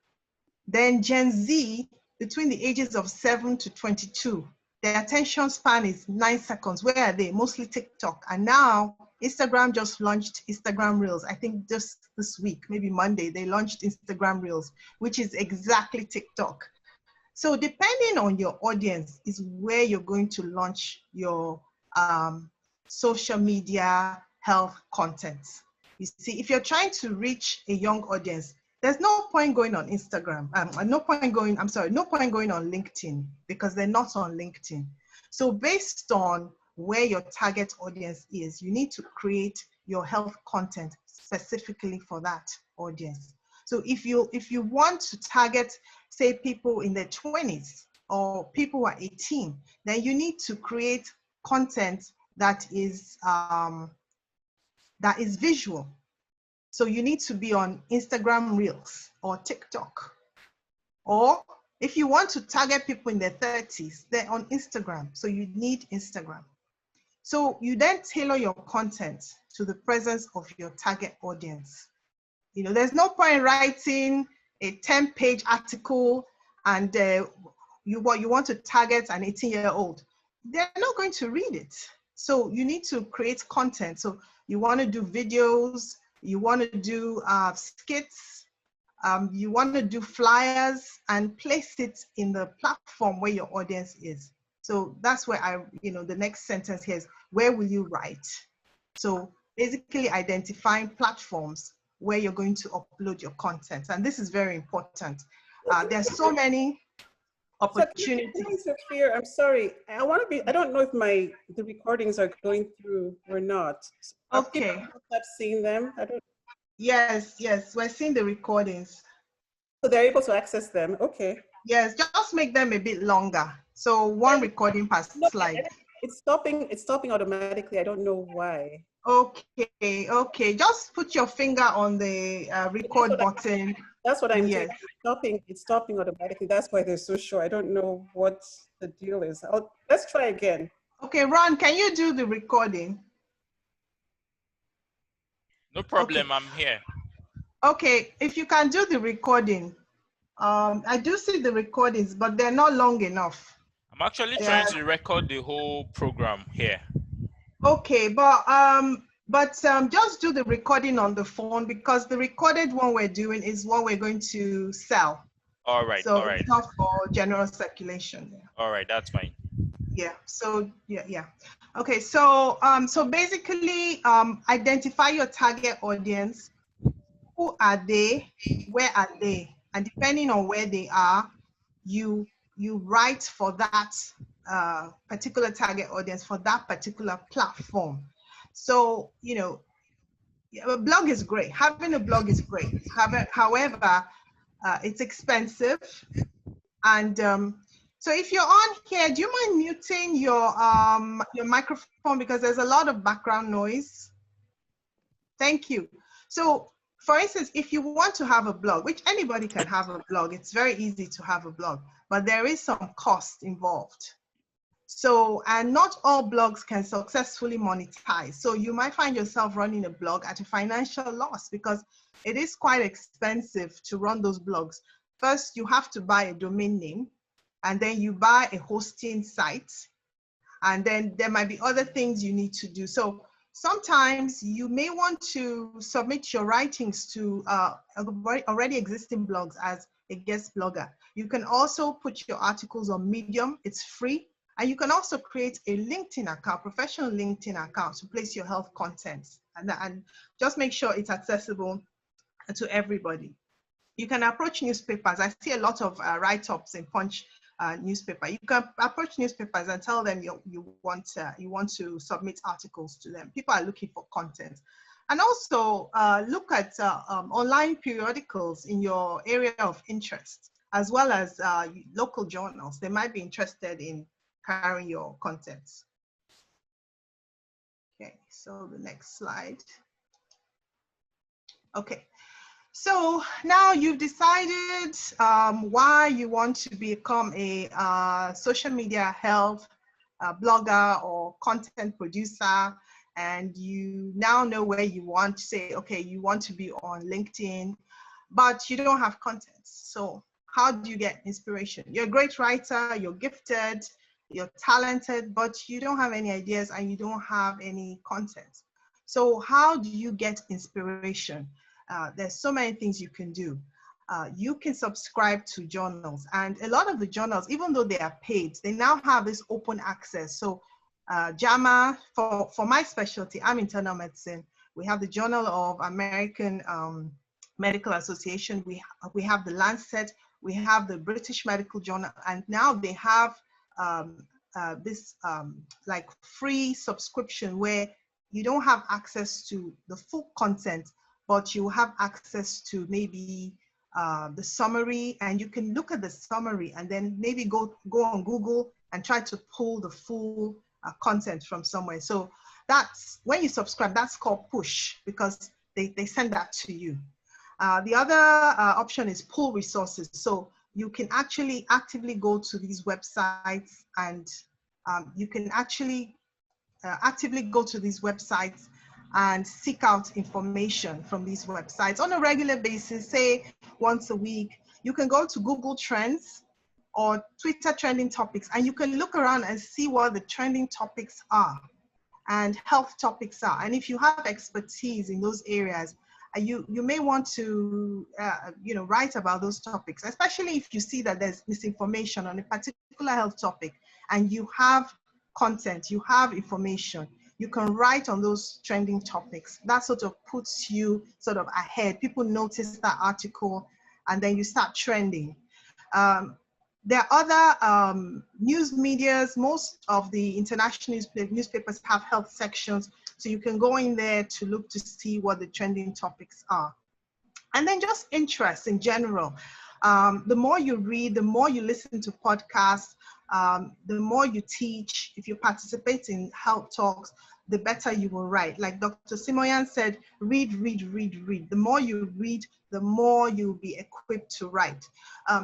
Then Gen Z, between the ages of 7 to 22, their attention span is 9 seconds. Where are they? Mostly TikTok. And now Instagram just launched Instagram Reels. I think just this week, maybe Monday, they launched Instagram Reels, which is exactly TikTok. So depending on your audience is where you're going to launch your social media health content. You see, if you're trying to reach a young audience, there's no point going on Instagram. No point going on LinkedIn because they're not on LinkedIn. So based on where your target audience is, you need to create your health content specifically for that audience. So if you want to target, say, people in their 20s or people who are 18, then you need to create content that is visual. So you need to be on Instagram Reels or TikTok. Or if you want to target people in their 30s, they're on Instagram. So you need Instagram. So you then tailor your content to the presence of your target audience. You know, there's no point writing a 10-page article and you want to target an 18-year-old. They're not going to read it. So you need to create content. So you want to do videos, you want to do skits, you want to do flyers and place it in the platform where your audience is. So that's where the next sentence here is, where will you write? So basically identifying platforms where you're going to upload your content. And this is very important. There's so many opportunities. So, Fear, I'm sorry. I don't know if the recordings are going through or not. Okay. I've seen them. Yes, we're seeing the recordings. So they're able to access them. Okay. Yes, just make them a bit longer. So one recording per slide. It's stopping automatically. I don't know why. Okay. Just put your finger on the record button. That's what I'm doing. It's stopping automatically. That's why they're so short. I don't know what the deal is. Let's try again. Okay, Ron, can you do the recording? No problem, Okay. I'm here. Okay, if you can do the recording. I do see the recordings, but they're not long enough. I'm actually trying to record the whole program here. Okay, but just do the recording on the phone because the recorded one we're doing is what we're going to sell. All right, so all right. It's not for general circulation. Yeah. All right, that's fine. Yeah, so yeah. Okay, so basically identify your target audience. Who are they? Where are they? And depending on where they are, you write for that particular target audience for that particular platform. So, a blog is great. Having a blog is great. However, it's expensive. And so if you're on here, do you mind muting your microphone because there's a lot of background noise? Thank you. So for instance, if you want to have a blog, which anybody can have a blog, it's very easy to have a blog, but there is some cost involved. So, and not all blogs can successfully monetize. So you might find yourself running a blog at a financial loss because it is quite expensive to run those blogs. First, you have to buy a domain name, and then you buy a hosting site, and then there might be other things you need to do. So sometimes you may want to submit your writings to already existing blogs as a guest blogger. You can also put your articles on Medium, it's free. And you can also create a LinkedIn account, professional LinkedIn account to place your health content and just make sure it's accessible to everybody. You can approach newspapers. I see a lot of write-ups in Punch newspaper. You can approach newspapers and tell them you want to submit articles to them. People are looking for content. And also look at online periodicals in your area of interest, as well as local journals. They might be interested in carrying your contents. Okay, so the next slide. Okay, so now you've decided why you want to become a social media health blogger or content producer, and you now know where you want to say, okay, you want to be on LinkedIn, but you don't have content. So how do you get inspiration? You're a great writer, you're gifted, you're talented, but you don't have any ideas and you don't have any content. So how do you get inspiration? There's so many things you can do. You can subscribe to journals, and a lot of the journals, even though they are paid, they now have this open access. So JAMA, for my specialty, I'm internal medicine. We have the Journal of American Medical Association. We have the Lancet. We have the British Medical Journal, and now they have this like free subscription where you don't have access to the full content, but you have access to maybe the summary, and you can look at the summary and then maybe go on Google and try to pull the full content from somewhere. So that's when you subscribe, that's called push, because they send that to you. The other option is pull resources. So you can actually actively go to these websites, and you can actually actively go to these websites and seek out information from these websites on a regular basis, say once a week. You can go to Google Trends or Twitter trending topics, and you can look around and see what the trending topics are and health topics are. And if you have expertise in those areas, you may want to write about those topics, especially if you see that there's misinformation on a particular health topic and you have content, you have information, you can write on those trending topics. That sort of puts you sort of ahead. People notice that article and then you start trending. There are other news medias. Most of the international newspapers have health sections, so you can go in there to look to see what the trending topics are. And then just interest in general. The more you read, the more you listen to podcasts, the more you teach. If you participate in health talks, the better you will write. Like Dr. Simoyan said, read, read, read, read. The more you read, the more you'll be equipped to write.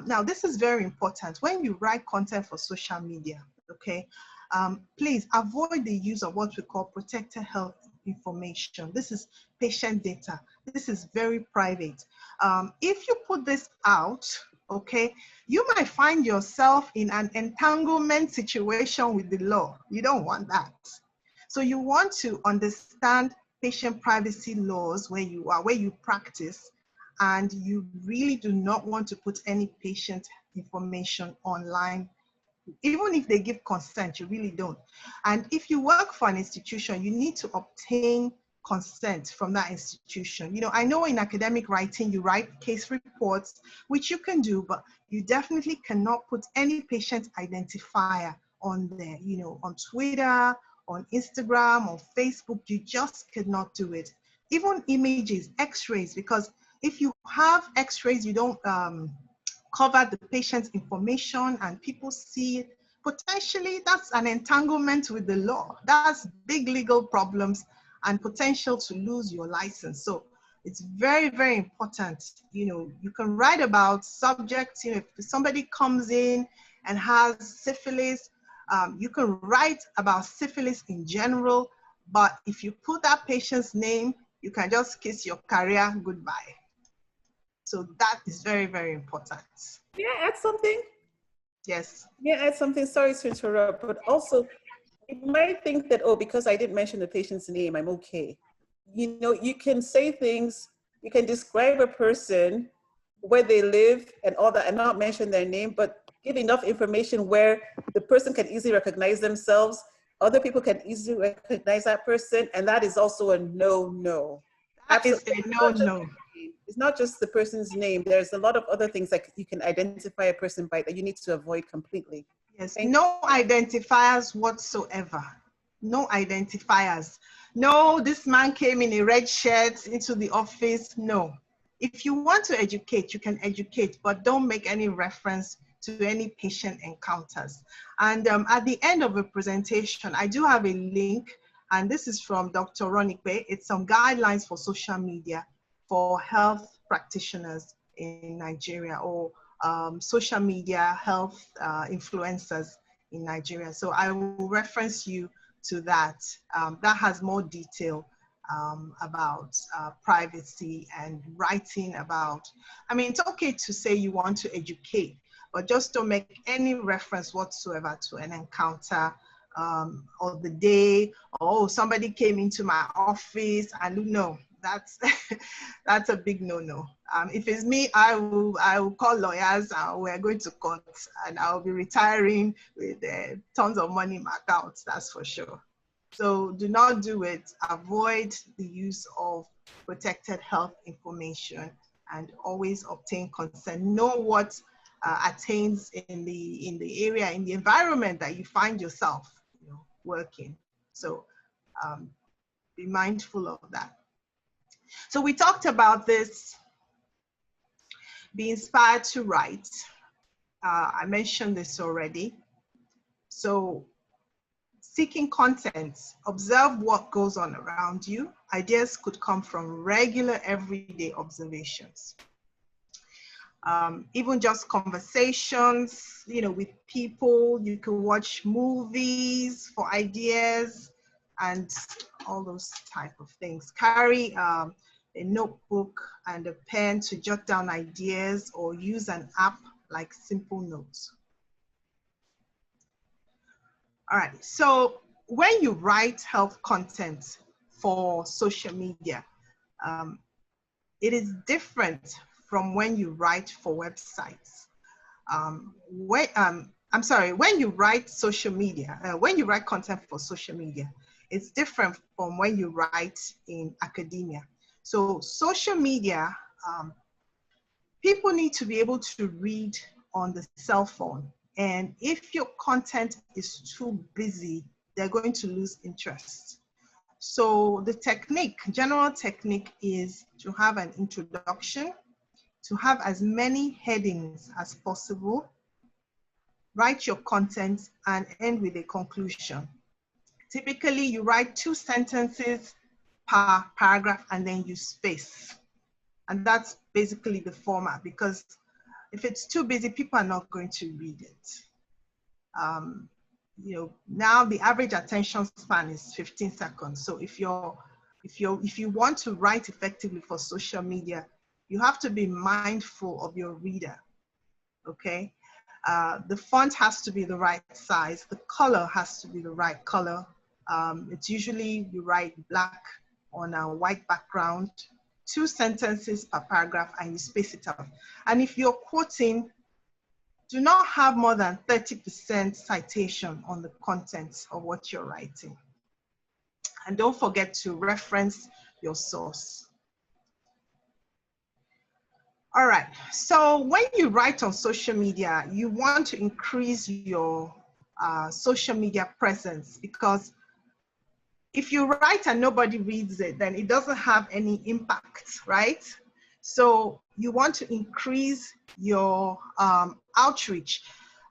Now, this is very important. When you write content for social media, okay, please avoid the use of what we call protected health information. This is patient data. This is very private. If you put this out, okay, you might find yourself in an entanglement situation with the law. You don't want that. So you want to understand patient privacy laws where you are, where you practice, and you really do not want to put any patient information online. Even if they give consent, you really don't. And if you work for an institution, you need to obtain consent from that institution. You know, I know in academic writing, you write case reports, which you can do, but you definitely cannot put any patient identifier on there, you know, on Twitter, on Instagram, on Facebook, you just cannot do it. Even images, x-rays, because if you have x-rays, you don't cover the patient's information and people see it, potentially that's an entanglement with the law. That's big legal problems and potential to lose your license. So it's very, very important. You know, you can write about subjects, you know, if somebody comes in and has syphilis, you can write about syphilis in general, but if you put that patient's name, you can just kiss your career goodbye. So that is very, very important. May I add something? Yes. May I add something? Sorry to interrupt, but also you might think that, oh, because I didn't mention the patient's name, I'm okay. You know, you can say things, you can describe a person, where they live and all that, and not mention their name, but give enough information where the person can easily recognize themselves. Other people can easily recognize that person, and that is also a no-no. That is a no-no. It's not just the person's name. There's a lot of other things like you can identify a person by that you need to avoid completely. Yes, no identifiers whatsoever. No identifiers. No, this man came in a red shirt into the office. No. If you want to educate, you can educate, but don't make any reference to any patient encounters. And at the end of the presentation, I do have a link, and this is from Dr. Ronikbe. It's some guidelines for social media for health practitioners in Nigeria, or social media health influencers in Nigeria. So I will reference you to that. That has more detail about privacy and writing about, I mean, it's okay to say you want to educate, but just don't make any reference whatsoever to an encounter or the day, oh, somebody came into my office, and no, that's that's a big no-no. If it's me, I will call lawyers, and we're going to court, and I'll be retiring with tons of money in my account, that's for sure. So do not do it. Avoid the use of protected health information, and always obtain consent. Know what attains in the area, in the environment that you find yourself, working. So be mindful of that. So we talked about this, be inspired to write. I mentioned this already. So seeking content, observe what goes on around you. Ideas could come from regular, everyday observations. Even just conversations, with people. You can watch movies for ideas and all those type of things. Carry a notebook and a pen to jot down ideas, or use an app like Simple Notes. All right, so when you write health content for social media, it is different from when you write for websites. When you write social media, when you write content for social media, it's different from when you write in academia. So social media, people need to be able to read on the cell phone. And if your content is too busy, they're going to lose interest. So the technique, general technique, is to have an introduction, to have as many headings as possible, write your content, and end with a conclusion. Typically, you write 2 sentences per paragraph, and then you space. And that's basically the format, because if it's too busy, people are not going to read it. Now the average attention span is 15 seconds. So if you want to write effectively for social media, you have to be mindful of your reader, okay? The font has to be the right size. The color has to be the right color. It's usually you write black on a white background, 2 sentences per paragraph, and you space it out. And if you're quoting, do not have more than 30% citation on the content of what you're writing. And don't forget to reference your source. All right, so when you write on social media, you want to increase your social media presence, because if you write and nobody reads it, then it doesn't have any impact, right? So you want to increase your outreach.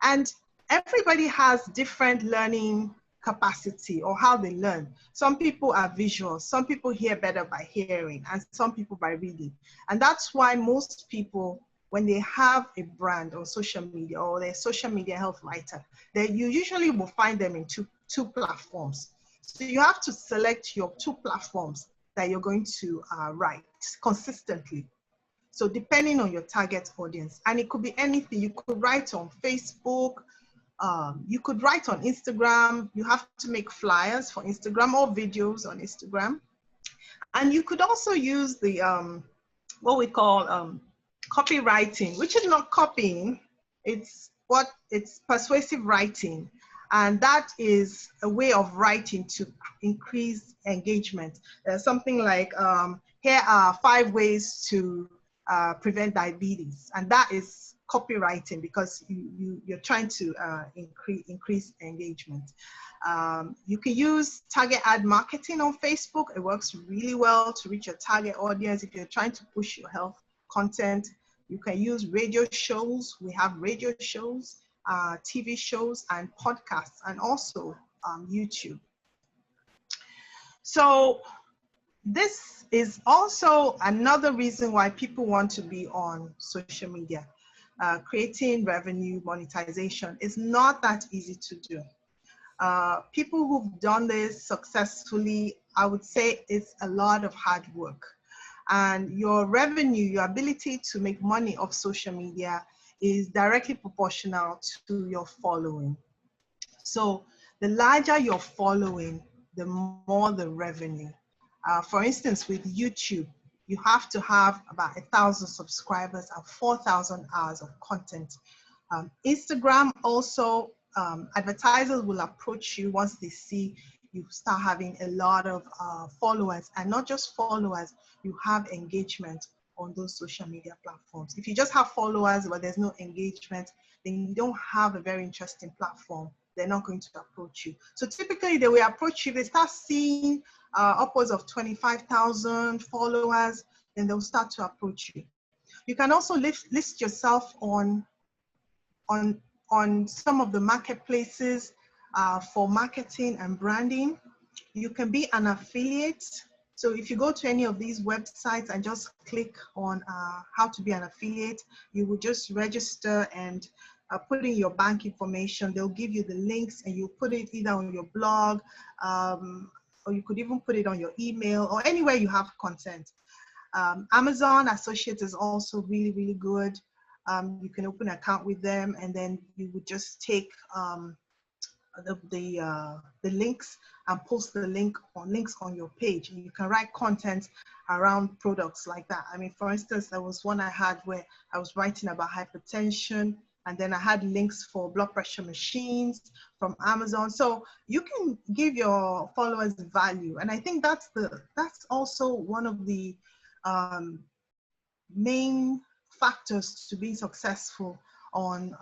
And everybody has different learning capacity, or how they learn. Some people are visual, some people hear better by hearing, and some people by reading. And that's why most people, when they have a brand on social media, or they're social media health writer, you usually will find them in two platforms. So you have to select your 2 platforms that you're going to write consistently. So depending on your target audience, and it could be anything. You could write on Facebook, you could write on Instagram. You have to make flyers for Instagram or videos on Instagram. And you could also use the, what we call copywriting, which is not copying, it's persuasive writing. And that is a way of writing to increase engagement. Something like, here are 5 ways to prevent diabetes. And that is copywriting, because you're trying to increase engagement. You can use target ad marketing on Facebook. It works really well to reach your target audience. If you're trying to push your health content, you can use radio shows. We have radio shows, TV shows, and podcasts, and also YouTube. So this is also another reason why people want to be on social media. creating revenue monetization is not that easy to do. People who've done this successfully, I would say it's a lot of hard work. And your revenue, your ability to make money off social media is directly proportional to your following. So the larger your following, the more the revenue. For instance, with YouTube, you have to have about 1,000 subscribers and 4,000 hours of content. Instagram also, advertisers will approach you once they see you start having a lot of followers, and not just followers, you have engagement on those social media platforms. If you just have followers but there's no engagement, then you don't have a very interesting platform. They're not going to approach you. So typically they will approach you, they start seeing upwards of 25,000 followers, then they'll start to approach you. You can also list yourself on some of the marketplaces for marketing and branding. You can be an affiliate. So if you go to any of these websites and just click on how to be an affiliate, you will just register and put in your bank information. They'll give you the links and you put it either on your blog, or you could even put it on your email or anywhere you have content. Amazon Associates is also really, really good. You can open an account with them, and then you would just take the links and post the links on your page. And you can write content around products like that. I mean, for instance, there was one I had where I was writing about hypertension, and then I had links for blood pressure machines from Amazon. So you can give your followers value. And I think that's also one of the main factors to being successful on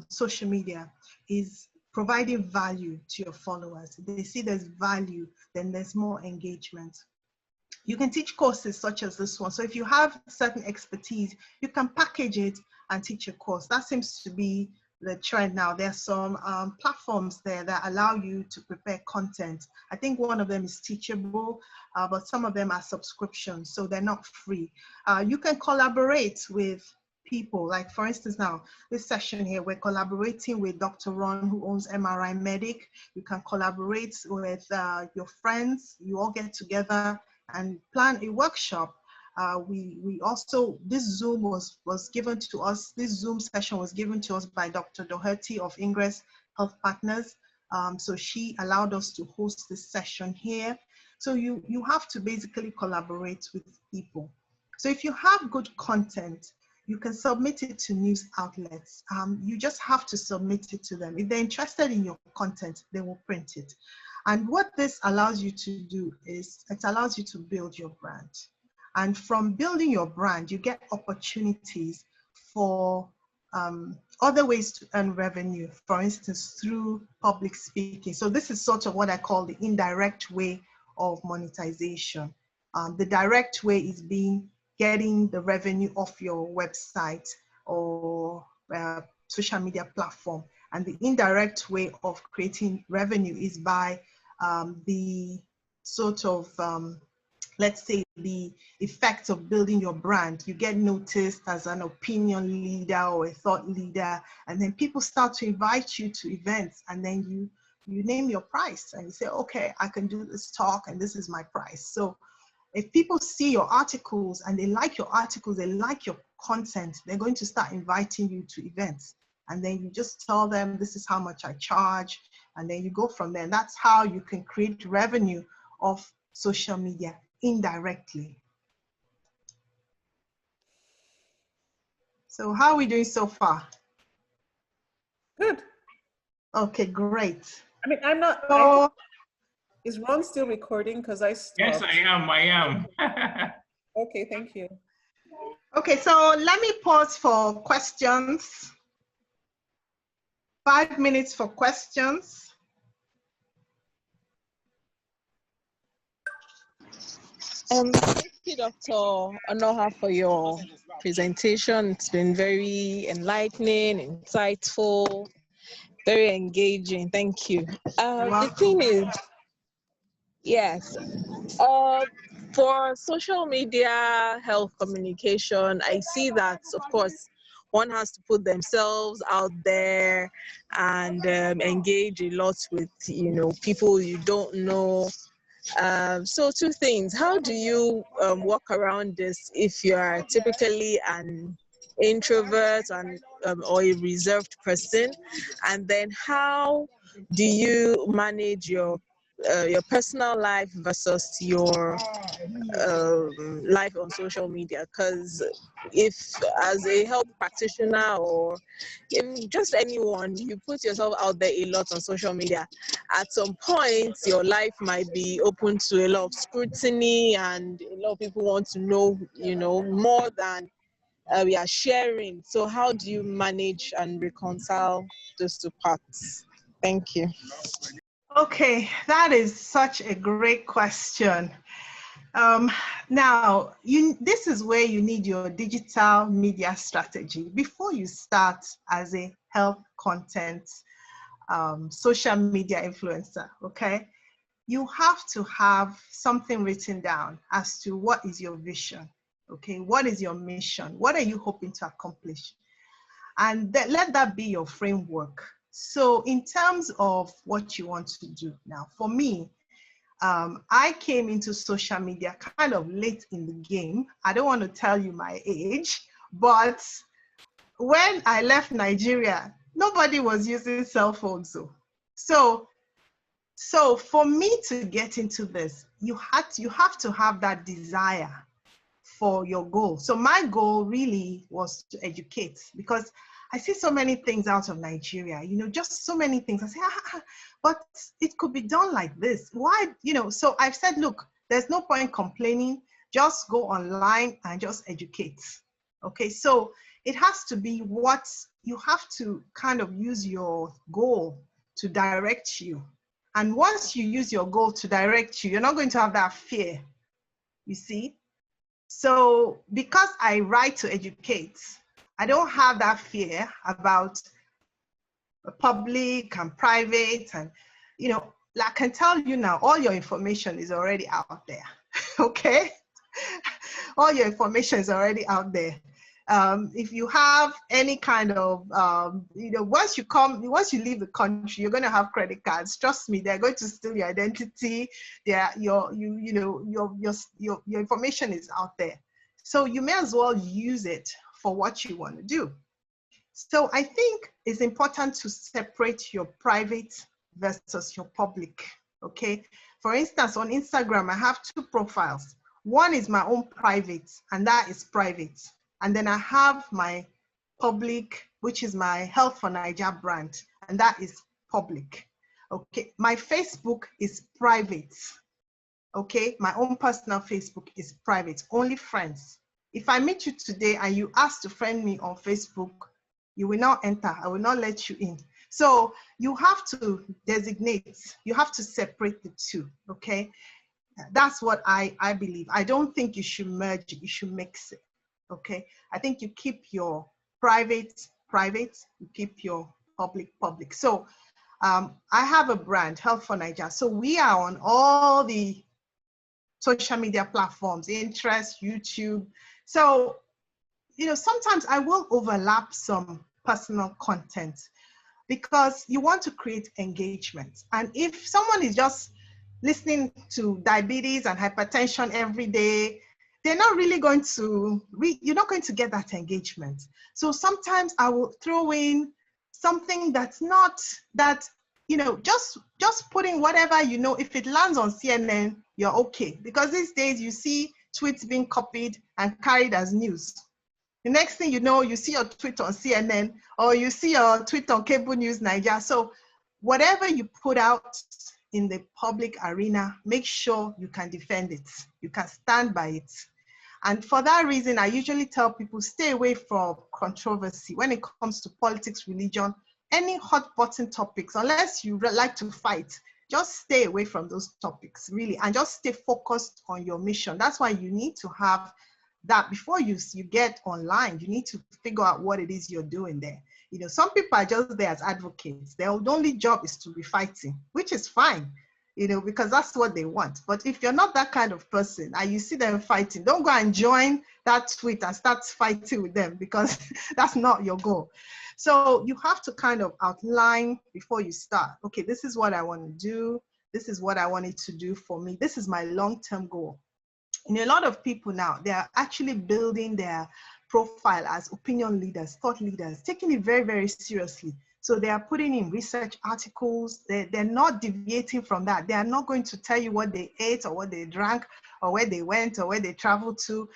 social media, is providing value to your followers. If they see there's value, then there's more engagement. You can teach courses such as this one. So if you have certain expertise, you can package it and teach a course. That seems to be the trend now. There are some platforms there that allow you to prepare content. I think one of them is Teachable, but some of them are subscriptions, so they're not free. You can collaborate with people. Like for instance, now this session here, we're collaborating with Dr. Ron, who owns MRI Medic. You can collaborate with your friends. You all get together and plan a workshop. We also, this Zoom was given to us, this Zoom session was given to us by Dr. Doherty of Ingress Health Partners. So she allowed us to host this session here. So you have to basically collaborate with people. So if you have good content, you can submit it to news outlets. You just have to submit it to them. If they're interested in your content, they will print it. And what this allows you to do is it allows you to build your brand. And from building your brand, you get opportunities for other ways to earn revenue, for instance, through public speaking. So this is sort of what I call the indirect way of monetization. The direct way is getting the revenue off your website or social media platform. And the indirect way of creating revenue is by the sort of, let's say, the effect of building your brand. You get noticed as an opinion leader or a thought leader, and then people start to invite you to events, and then you name your price and you say, okay, I can do this talk and this is my price. So if people see your articles and they like your articles, they like your content, they're going to start inviting you to events. And then you just tell them, this is how much I charge. And then you go from there. And that's how you can create revenue off social media indirectly. So how are we doing so far? Good. Okay, great. I mean, I'm not. So, Is Ron still recording? Because I stopped. Yes, I am. Okay, thank you. Okay, so let me pause for questions. 5 minutes for questions. Thank you, Dr. Onoha, for your presentation. It's been very enlightening, insightful, very engaging. Thank you. The thing is, yes, for social media health communication, I see that, of course, one has to put themselves out there and engage a lot with, people you don't know. So two things. How do you work around this if you are typically an introvert and or a reserved person? And then how do you manage your personal life versus your life on social media? Because if as a health practitioner or if just anyone, you put yourself out there a lot on social media, at some point your life might be open to a lot of scrutiny and a lot of people want to know, more than we are sharing. So how do you manage and reconcile those two parts? Thank you. Okay, that is such a great question. Now, this is where you need your digital media strategy before you start as a health content social media influencer, okay? You have to have something written down as to what is your vision, okay? What is your mission? What are you hoping to accomplish? And let that be your framework. So in terms of what you want to do now, for me, I came into social media kind of late in the game. I don't want to tell you my age, but when I left Nigeria, nobody was using cell phones. So for me to get into this, you have to have that desire for your goal. So my goal really was to educate, because I see so many things out of Nigeria, just so many things. I say, but it could be done like this. Why, so I've said, look, there's no point complaining, just go online and just educate. Okay, so it has to be what you have to kind of use your goal to direct you. And once you use your goal to direct you, you're not going to have that fear, you see? So because I write to educate, I don't have that fear about public and private. And, I can tell you now, all your information is already out there, okay? All your information is already out there. If you have any kind of, once you leave the country, you're going to have credit cards. Trust me, they're going to steal your identity. Your information is out there. So you may as well use it for what you want to do. So I think it's important to separate your private versus your public, okay? For instance, on Instagram, I have two profiles. One is my own private, and that is private. And then I have my public, which is my Health for Naija brand, and that is public, okay? My Facebook is private, okay? My own personal Facebook is private, only friends. If I meet you today and you ask to friend me on Facebook, you will not enter, I will not let you in. So you have to designate, you have to separate the two, okay? That's what I believe. I don't think you should merge it, you should mix it, okay? I think you keep your private, you keep your public. So I have a brand, Health for Naija. So we are on all the social media platforms, Pinterest, YouTube. So, sometimes I will overlap some personal content because you want to create engagement. And if someone is just listening to diabetes and hypertension every day, they're not really going to, you're not going to get that engagement. So sometimes I will throw in something that's not that, just putting whatever, if it lands on CNN, you're okay. Because these days you see tweets being copied and carried as news. The next thing you know, you see your tweet on CNN or you see your tweet on Cable News Nigeria. So whatever you put out in the public arena, make sure you can defend it. You can stand by it. And for that reason, I usually tell people stay away from controversy when it comes to politics, religion, any hot button topics, unless you like to fight. Just stay away from those topics, really, and just stay focused on your mission. That's why you need to have that before you get online. You need to figure out what it is you're doing there. Some people are just there as advocates. Their only job is to be fighting, which is fine. you know, because that's what they want. But if you're not that kind of person and you see them fighting, don't go and join that tweet and start fighting with them, because that's not your goal. So you have to kind of outline before you start. Okay, this is what I want to do. This is what I want it to do for me. This is my long-term goal. And a lot of people now, they are actually building their profile as opinion leaders, thought leaders, taking it very, very seriously. So they are putting in research articles. They're not deviating from that. They are not going to tell you what they ate or what they drank or where they went or where they traveled to.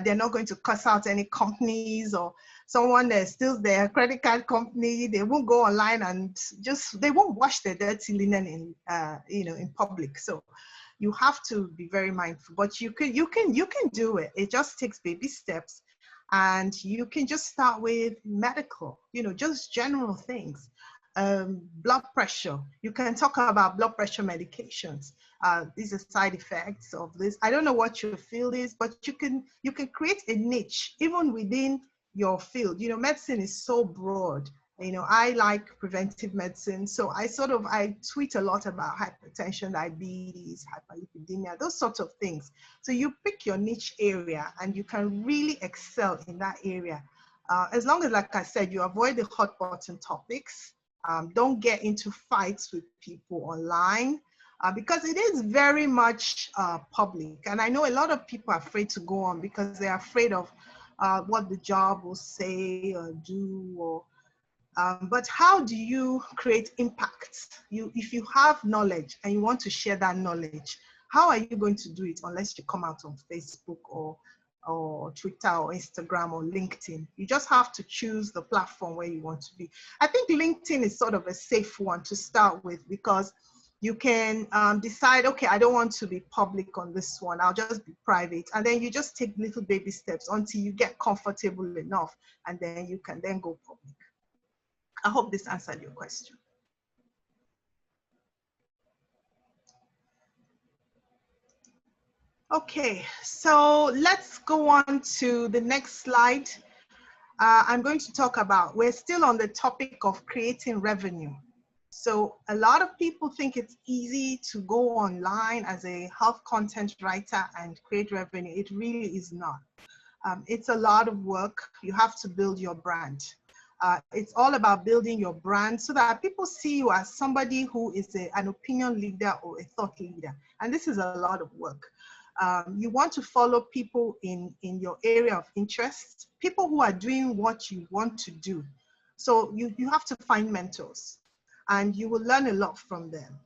They're not going to cuss out any companies or someone that steals their credit card company. They won't go online and they won't wash their dirty linen in, in public. So you have to be very mindful, but you can do it. It just takes baby steps. And you can just start with medical, just general things. Blood pressure. You can talk about blood pressure medications. These are side effects of this. I don't know what your field is, but you can create a niche even within your field. Medicine is so broad. I like preventive medicine, so I tweet a lot about hypertension, diabetes, hyperlipidemia, those sorts of things. So you pick your niche area and you can really excel in that area. As long as, like I said, you avoid the hot button topics. Don't get into fights with people online because it is very much public. And I know a lot of people are afraid to go on because they're afraid of what the job will say or do, or but how do you create impact? If you have knowledge and you want to share that knowledge, how are you going to do it unless you come out on Facebook or Twitter or Instagram or LinkedIn? You just have to choose the platform where you want to be. I think LinkedIn is sort of a safe one to start with because you can decide, okay, I don't want to be public on this one. I'll just be private. And then you just take little baby steps until you get comfortable enough, and then you can then go public. I hope this answered your question. Okay, so let's go on to the next slide. I'm going to talk about, we're still on the topic of creating revenue. So a lot of people think it's easy to go online as a health content writer and create revenue. It really is not. It's a lot of work. You have to build your brand. It's all about building your brand so that people see you as somebody who is an opinion leader or a thought leader. And this is a lot of work. You want to follow people in your area of interest, people who are doing what you want to do. So you have to find mentors and you will learn a lot from them.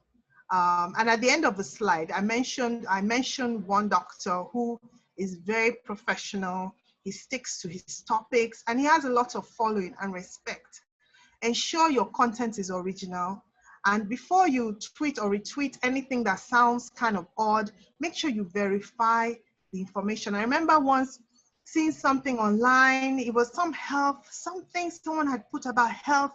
And at the end of the slide, I mentioned one doctor who is very professional. He sticks to his topics and he has a lot of following and respect. Ensure your content is original. And before you tweet or retweet anything that sounds kind of odd, make sure you verify the information. I remember once seeing something online. It was something someone had put about health.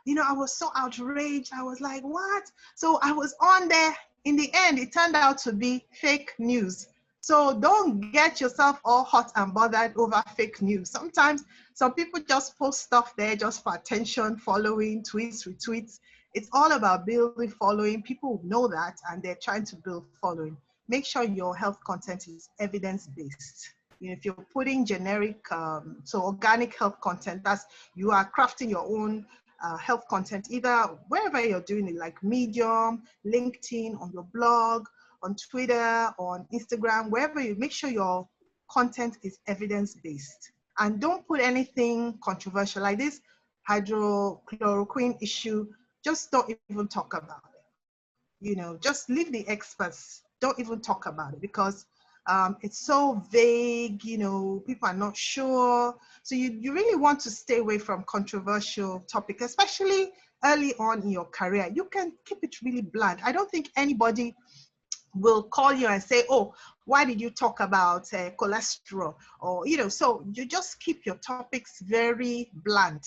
I was so outraged. I was like, what? So I was on there. In the end, it turned out to be fake news. So don't get yourself all hot and bothered over fake news. Sometimes some people just post stuff there just for attention, following, tweets, retweets. It's all about building following. People know that and they're trying to build following. Make sure your health content is evidence-based. If you're putting generic, so organic health content, that's you are crafting your own health content, either wherever you're doing it, like Medium, LinkedIn, on your blog, on Twitter, on Instagram, wherever you make sure your content is evidence-based. And don't put anything controversial like this hydrochloroquine issue. Just don't even talk about it. Just leave the experts. Don't even talk about it because it's so vague, people are not sure. So you really want to stay away from controversial topics, especially early on in your career. You can keep it really bland. I don't think anybody will call you and say, oh, why did you talk about cholesterol? Or, so you just keep your topics very blunt.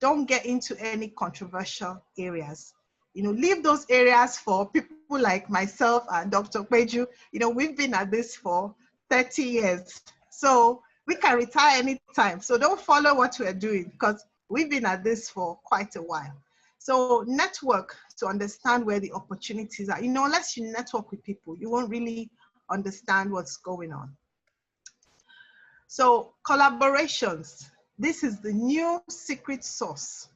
Don't get into any controversial areas. Leave those areas for people like myself and Dr. Kweju. We've been at this for 30 years. So we can retire anytime. So don't follow what we're doing because we've been at this for quite a while. So network to understand where the opportunities are. You know, unless you network with people, you won't really understand what's going on. So collaborations, this is the new secret sauce.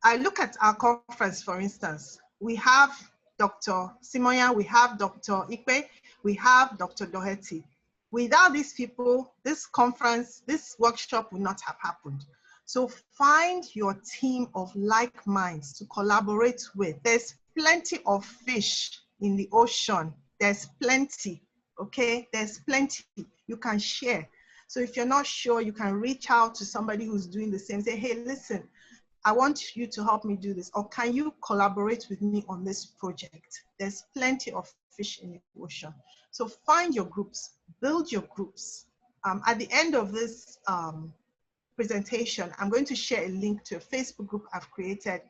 I look at our conference, for instance, we have Dr. Simonya, we have Dr. Ikpe, we have Dr. Doherty. Without these people, this conference, this workshop would not have happened. So find your team of like minds to collaborate with. There's plenty of fish in the ocean. There's plenty, okay? There's plenty you can share. So if you're not sure, you can reach out to somebody who's doing the same. Say, hey, listen, I want you to help me do this. Or can you collaborate with me on this project? There's plenty of fish in the ocean. So find your groups, build your groups. At the end of this presentation, I'm going to share a link to a Facebook group I've created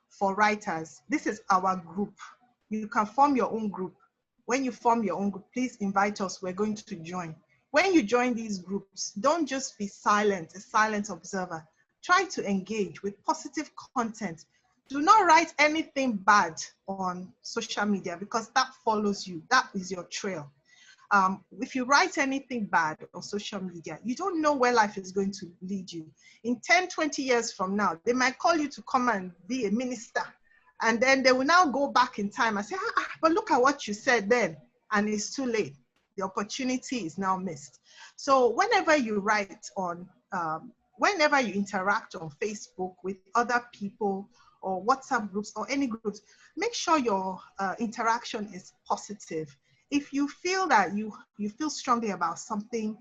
for writers. This is our group. You can form your own group. When you form your own group, please invite us. We're going to join. When you join these groups, don't just be silent, a silent observer. Try to engage with positive content. Do not write anything bad on social media because that follows you. That is your trail. If you write anything bad on social media, you don't know where life is going to lead you. In 10, 20 years from now, they might call you to come and be a minister. And then they will now go back in time and say, but look at what you said then. And it's too late. The opportunity is now missed. So whenever you write on, whenever you interact on Facebook with other people or WhatsApp groups or any groups, make sure your interaction is positive. If you feel that you feel strongly about something,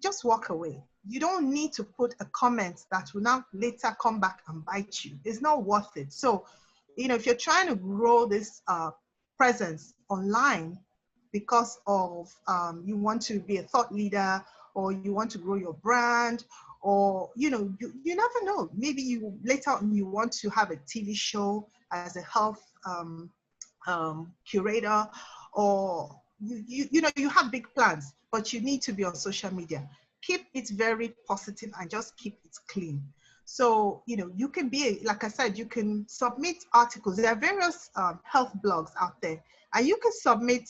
just walk away. You don't need to put a comment that will now later come back and bite you. It's not worth it. So, you know, if you're trying to grow this presence online because of you want to be a thought leader or you want to grow your brand, or, you know, you never know. Maybe you later on you want to have a TV show as a health curator, or you know, you have big plans, but you need to be on social media. Keep it very positive and just keep it clean. So, you know, you can be, like I said, you can submit articles. There are various health blogs out there, and you can submit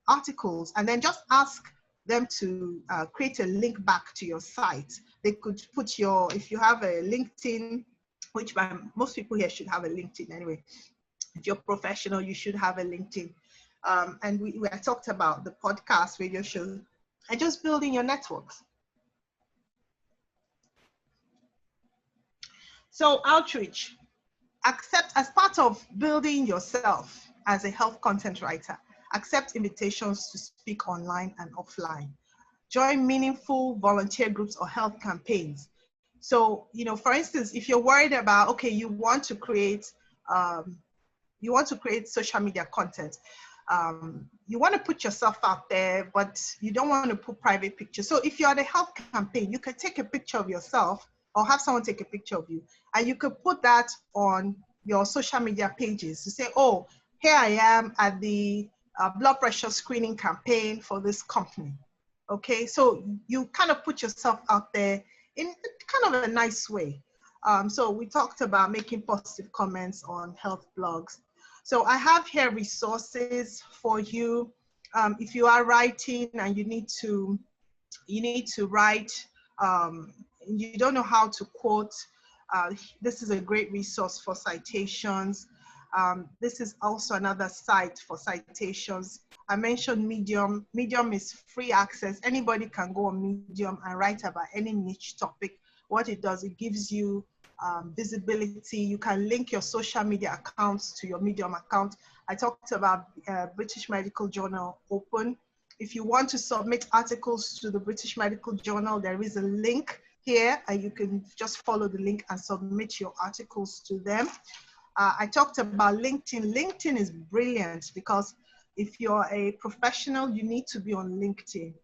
articles and then just ask them to create a link back to your site. They could put your, if you have a LinkedIn, which most people here should have a LinkedIn anyway. If you're professional, you should have a LinkedIn. And we talked about the podcast, radio show, and just building your networks. So outreach, accept as part of building yourself as a health content writer, accept invitations to speak online and offline. Join meaningful volunteer groups or health campaigns. So, you know, for instance, if you're worried about, okay, you want to create social media content. You want to put yourself out there, but you don't want to put private pictures. So if you're at a health campaign, you can take a picture of yourself or have someone take a picture of you, and you could put that on your social media pages to say, oh, here I am at the blood pressure screening campaign for this company. Okay, so you kind of put yourself out there in kind of a nice way. So we talked about making positive comments on health blogs. So I have here resources for you. If you are writing and you need to write, you don't know how to quote, this is a great resource for citations. This is also another site for citations. I mentioned Medium. Medium is free access. Anybody can go on Medium and write about any niche topic. What it does, it gives you visibility. You can link your social media accounts to your Medium account. I talked about British Medical Journal Open. If you want to submit articles to the British Medical Journal, there is a link here, and you can just follow the link and submit your articles to them. I talked about LinkedIn. LinkedIn is brilliant because if you're a professional, you need to be on LinkedIn.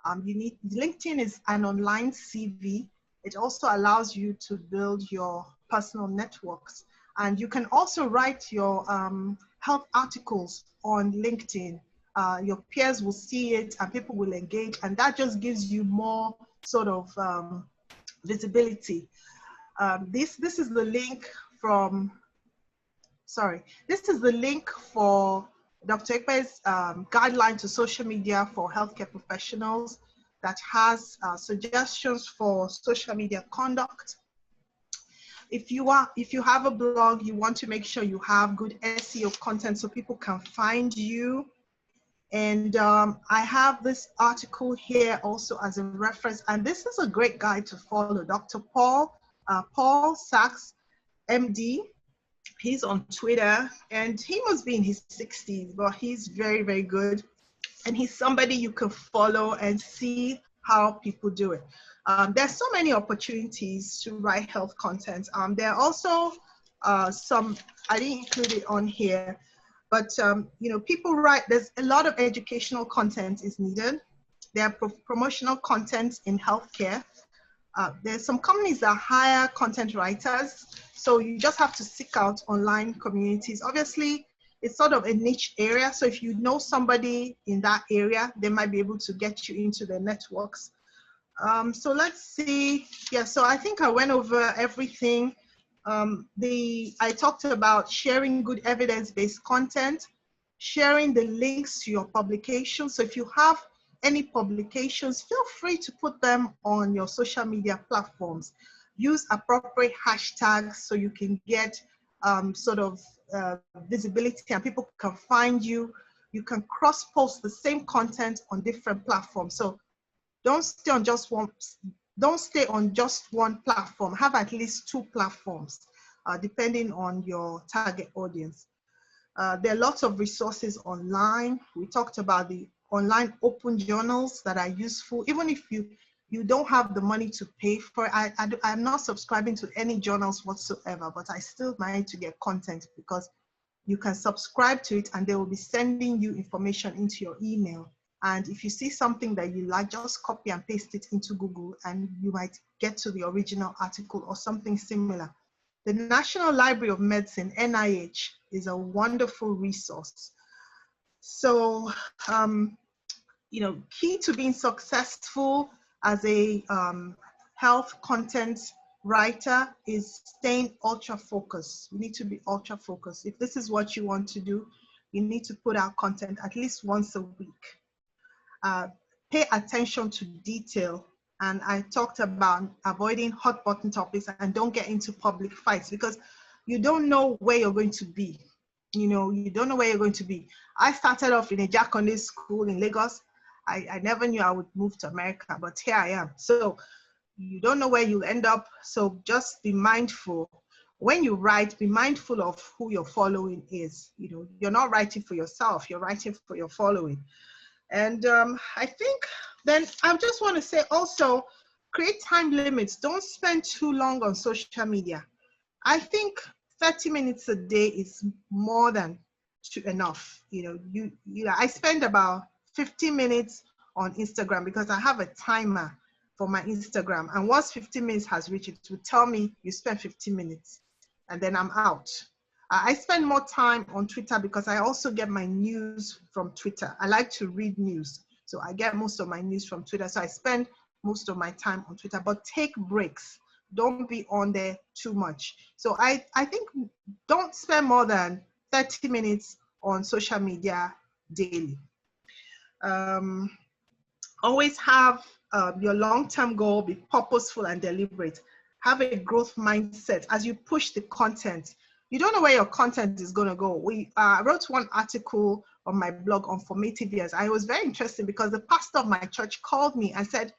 LinkedIn is an online CV. It also allows you to build your personal networks. And you can also write your health articles on LinkedIn. Your peers will see it and people will engage, and that just gives you more sort of visibility. This is the link from sorry, this is the link for Dr. Ekpe's guideline to social media for healthcare professionals that has suggestions for social media conduct. If you have a blog, you want to make sure you have good SEO content so people can find you. And I have this article here also as a reference, and this is a great guide to follow. Dr. Paul Sachs, MD. He's on Twitter, and he must be in his 60s, but he's very, very good. And he's somebody you can follow and see how people do it. There's so many opportunities to write health content. There are also some, I didn't include it on here, but you know, people write, there's a lot of educational content is needed. There are promotional content in healthcare. There's some companies that hire content writers, so you just have to seek out online communities. Obviously, it's sort of a niche area, so if you know somebody in that area, they might be able to get you into their networks. So let's see. Yeah, so I think I went over everything. I talked about sharing good evidence-based content, sharing the links to your publications. So if you have any publications, feel free to put them on your social media platforms. Use appropriate hashtags so you can get sort of visibility and people can find you. You can cross-post the same content on different platforms. So don't stay on just one. Don't stay on just one platform. Have at least 2 platforms, depending on your target audience. There are lots of resources online. We talked about the online open journals that are useful. Even if you don't have the money to pay for it, I'm not subscribing to any journals whatsoever, but I still manage to get content because you can subscribe to it and they will be sending you information into your email. And if you see something that you like, just copy and paste it into Google and you might get to the original article or something similar. The National Library of Medicine, NIH, is a wonderful resource. So, you know, key to being successful as a health content writer is staying ultra focused. You need to be ultra focused. If this is what you want to do, you need to put out content at least once a week. Pay attention to detail. And I talked about avoiding hot button topics and don't get into public fights because you don't know where you're going to be. You know, you don't know where you're going to be. I started off in a Jakande school in Lagos. I never knew I would move to America, but here I am. So you don't know where you'll end up. So just be mindful. When you write, be mindful of who your following is. You know, you're not writing for yourself, you're writing for your following. And I think then I just want to say also, create time limits. Don't spend too long on social media. I think 30 minutes a day is more than enough. You know, I spend about 15 minutes on Instagram because I have a timer for my Instagram. And once 15 minutes has reached, it will tell me you spent 15 minutes and then I'm out. I spend more time on Twitter because I also get my news from Twitter. I like to read news. So I get most of my news from Twitter. So I spend most of my time on Twitter, but take breaks. Don't be on there too much. So I think don't spend more than 30 minutes on social media daily. Always have your long-term goal, be purposeful and deliberate. Have a growth mindset as you push the content. You don't know where your content is going to go. We wrote one article on my blog on formative years. I was very interested because the pastor of my church called me and said,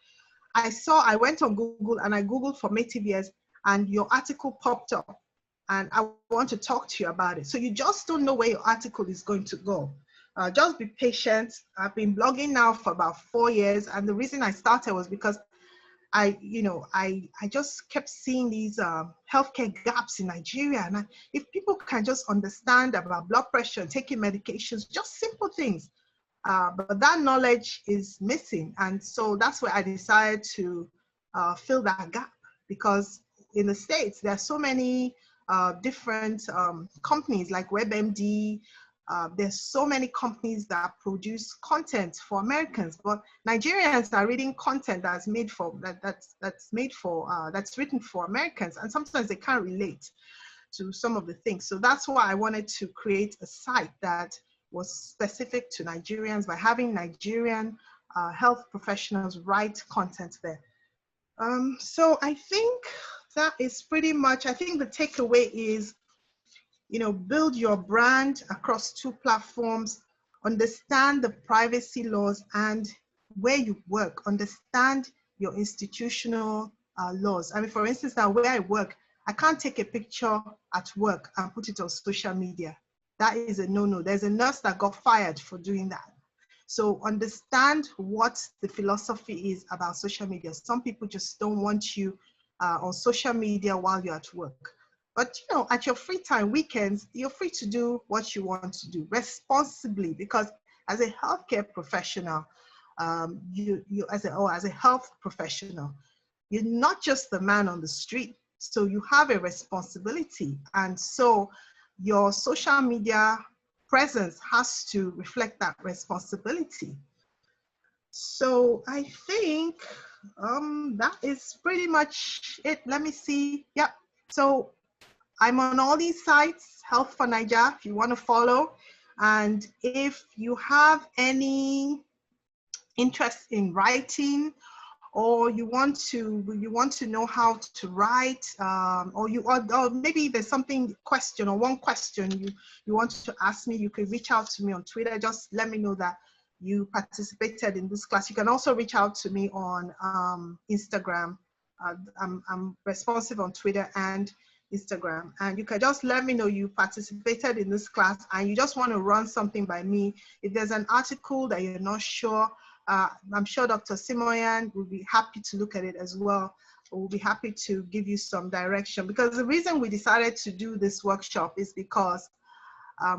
I went on Google and I Googled formative years and your article popped up and I want to talk to you about it. So you just don't know where your article is going to go. Just be patient. I've been blogging now for about 4 years. And the reason I started was because I just kept seeing these healthcare gaps in Nigeria. And if people can just understand about blood pressure and taking medications, just simple things, but that knowledge is missing. And so that's where I decided to fill that gap, because in the States, there are so many different companies like WebMD. There's so many companies that produce content for Americans, but Nigerians are reading content that's made for that's written for Americans, and sometimes they can't relate. to some of the things. So that's why I wanted to create a site that was specific to Nigerians by having Nigerian health professionals write content there. So I think that is pretty much, I think the takeaway is, you know, build your brand across 2 platforms, understand the privacy laws and where you work, understand your institutional laws. I mean, for instance, now where I work, I can't take a picture at work and put it on social media. That is a no-no. There's a nurse that got fired for doing that. So understand what the philosophy is about social media. Some people just don't want you on social media while you're at work. But you know, at your free time, weekends, you're free to do what you want to do responsibly, because as a healthcare professional, as a health professional, you're not just the man on the street. So you have a responsibility. And so your social media presence has to reflect that responsibility. So I think that is pretty much it. Let me see. Yep. So I'm on all these sites, Health for Naija, if you want to follow. And if you have any interest in writing, or you want to know how to write, or maybe there's something question or one question you want to ask me, you can reach out to me on Twitter. Just let me know that you participated in this class. You can also reach out to me on Instagram. I'm responsive on Twitter and Instagram, and you can just let me know you participated in this class and you just want to run something by me. If there's an article that you're not sure, I'm sure Dr. Simoyan will be happy to look at it as well. We'll be happy to give you some direction, because the reason we decided to do this workshop is because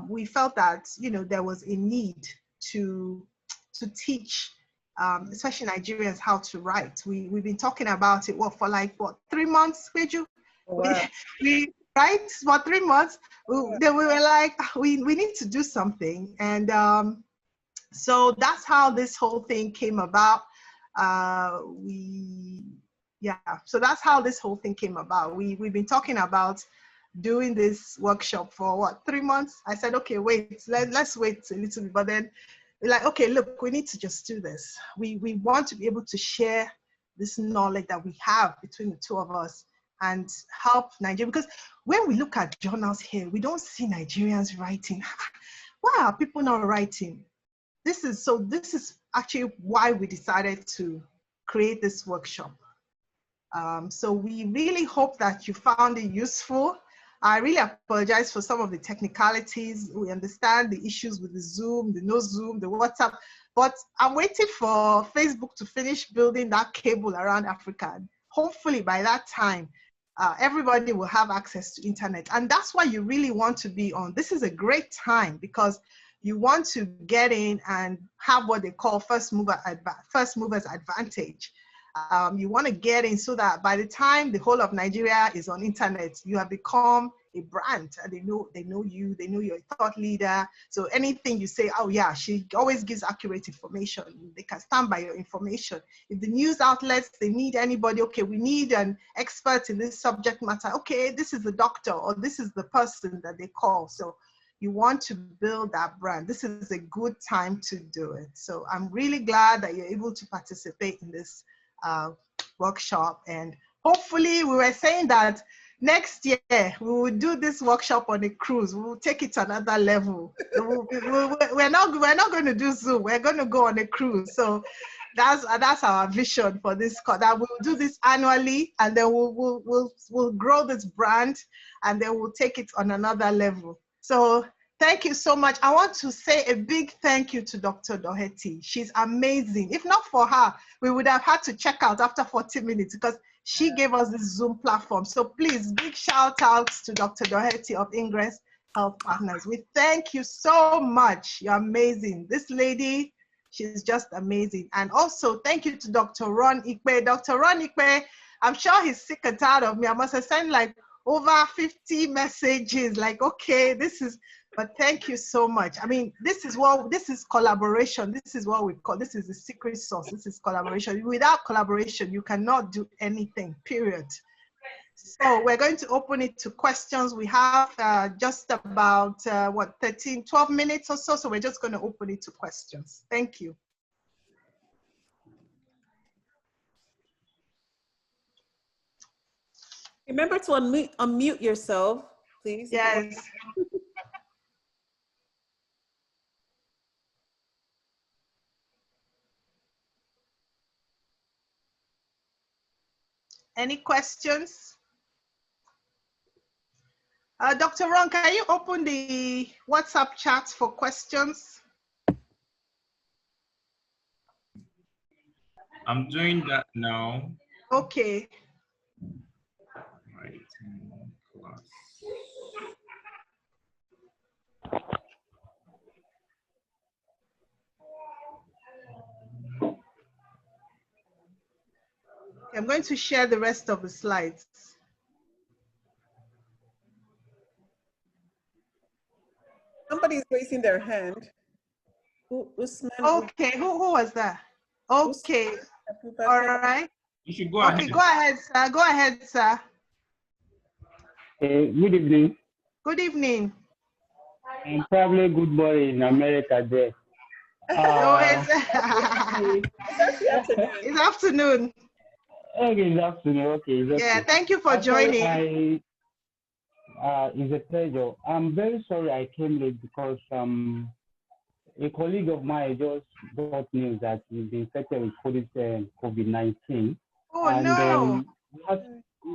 we felt that, you know, there was a need to teach, especially Nigerians, how to write. We've been talking about it, for like, 3 months, Peju? Wow. We right, for 3 months. Then we were like, we need to do something. And so that's how this whole thing came about. So that's how this whole thing came about. We've been talking about doing this workshop for 3 months. I said, okay, wait, let's wait a little bit. But then we're like, okay, look, we need to just do this. We want to be able to share this knowledge that we have between the 2 of us and help Nigeria. Because when we look at journals here, we don't see Nigerians writing. Why are people not writing? This is actually why we decided to create this workshop. So we really hope that you found it useful. I really apologize for some of the technicalities. We understand the issues with the Zoom, the no Zoom, the WhatsApp, but I'm waiting for Facebook to finish building that cable around Africa. Hopefully by that time, everybody will have access to internet. And that's why you really want to be on. This is a great time, because you want to get in and have what they call first movers advantage. You want to get in so that by the time the whole of Nigeria is on internet, you have become a brand, and they know you, they know you're a thought leader. So anything you say, oh yeah, she always gives accurate information. They can stand by your information. If the news outlets, they need anybody, okay, we need an expert in this subject matter. Okay, this is the doctor, or this is the person that they call. So you want to build that brand. This is a good time to do it. So I'm really glad that you're able to participate in this workshop. And hopefully, we were saying that next year we will do this workshop on a cruise. We will take it to another level. We're not going to do Zoom. We're going to go on a cruise. So that's our vision for this. That we'll do this annually, and then we'll grow this brand, and then we'll take it on another level. So thank you so much. I want to say a big thank you to Dr. Doherty. She's amazing. If not for her, we would have had to check out after 40 minutes, because she gave us this Zoom platform. So please, big shout outs to Dr. Doherty of Ingress Health Partners. We thank you so much. You're amazing. This lady, she's just amazing. And also thank you to Dr. Ron Ikpe. Dr. Ron Ikpe, I'm sure he's sick and tired of me. I must have sent like over 50 messages, like, okay, but thank you so much. I mean, this is collaboration. This is what we call, this is the secret sauce. This is collaboration. Without collaboration, you cannot do anything, period. So we're going to open it to questions. We have just about, 12 minutes or so. So we're just going to open it to questions. Thank you. Remember to unmute yourself, please. Yes. Any questions? Dr. Ron, can you open the WhatsApp chat for questions? I'm doing that now. Okay. Right. Class. I'm going to share the rest of the slides. Somebody's raising their hand. Usman. Okay, who was that? Okay, all right. You should go ahead. Okay, go ahead, sir. Go ahead, sir. Good evening. Good evening. And probably good morning in America there. It's afternoon. Okay, it's afternoon. Okay, it's okay. Yeah, thank you for joining. It's a pleasure. I'm very sorry I came late because a colleague of mine just got news that he's been infected with COVID-19. Oh, and, no.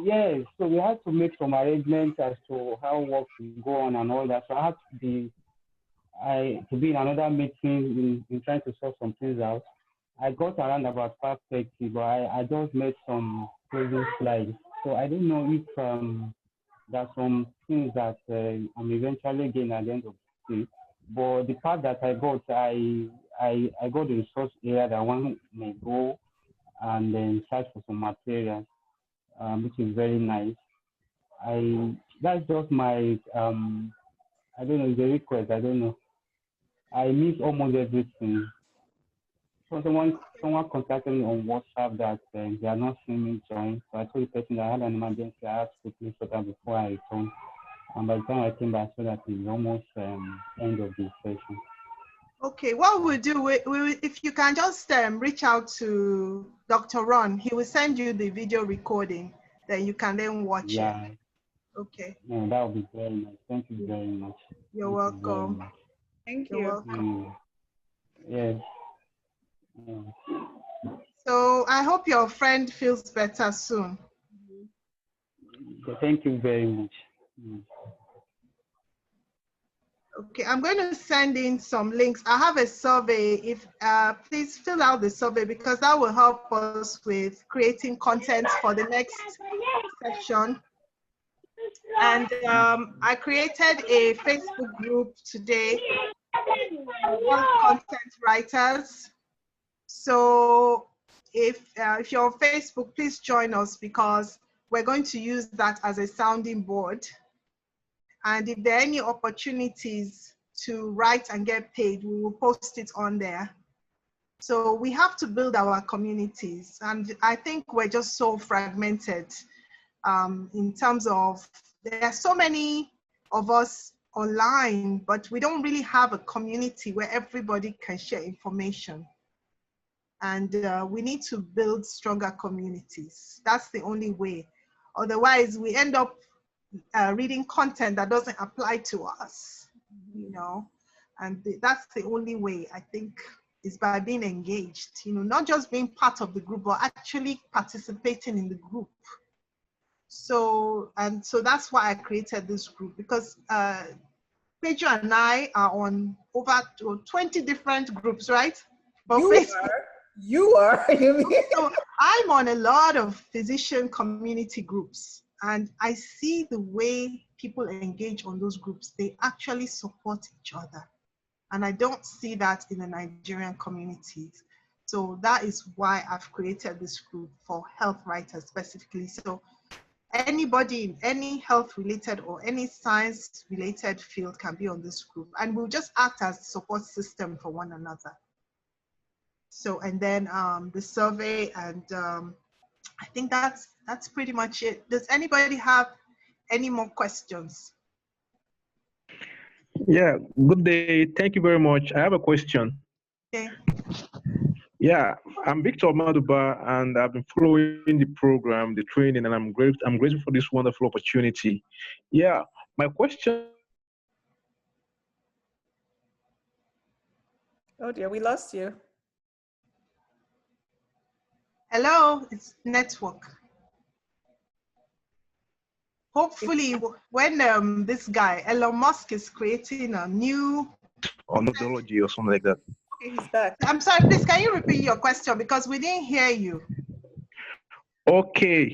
Yes, so we had to make some arrangements as to how work will go on and all that. So I had to be in another meeting in trying to sort some things out. I got around about 5:30, but I just made some closing slides. So I don't know if there's some things that I'm eventually getting at the end of the day. But the part that I got, I got the resource area that one may go and then search for some materials, which is very nice. That's just my I don't know, the request. I don't know. I miss almost everything. So someone contacted me on WhatsApp that they are not seeing me join. So I told the person that I had an emergency. I had to quickly sort out before I returned. And by the time I came back, I saw that it's almost end of the session. Okay, what we'll do, if you can just reach out to Dr. Ron, he will send you the video recording, then you can then watch it. Okay. No, that would be very nice. Thank you very much. You're welcome. Thank you. You're welcome. Yes. So I hope your friend feels better soon. Thank you very much. Okay, I'm going to send in some links. I have a survey. If please fill out the survey because that will help us with creating content for the next session. And I created a Facebook group today for content writers. So if you're on Facebook, please join us because we're going to use that as a sounding board. And if there are any opportunities to write and get paid, we will post it on there. So we have to build our communities. And I think we're just so fragmented in terms of, there are so many of us online, but we don't really have a community where everybody can share information. And we need to build stronger communities. That's the only way. Otherwise, we end up reading content that doesn't apply to us, you know, and that's the only way, I think, is by being engaged, you know, not just being part of the group, but actually participating in the group. So that's why I created this group, because Pedro and I are on over 20 different groups, right? But You are. So I'm on a lot of physician community groups. And I see the way people engage on those groups, they actually support each other. And I don't see that in the Nigerian communities. So that is why I've created this group for health writers specifically. So anybody in any health related or any science related field can be on this group. And we'll just act as a support system for one another. So, and then the survey and I think that's pretty much it. Does anybody have any more questions? Yeah, good day. Thank you very much. I have a question. Okay. Yeah, I'm Victor Maduba, and I've been following the program, the training, and I'm grateful for this wonderful opportunity. Yeah, my question. Oh dear, we lost you. Hello, it's network. Hopefully, when this guy, Elon Musk, is creating a new... Or methodology or something like that. Okay, he's back. I'm sorry, please, can you repeat your question? Because we didn't hear you. Okay,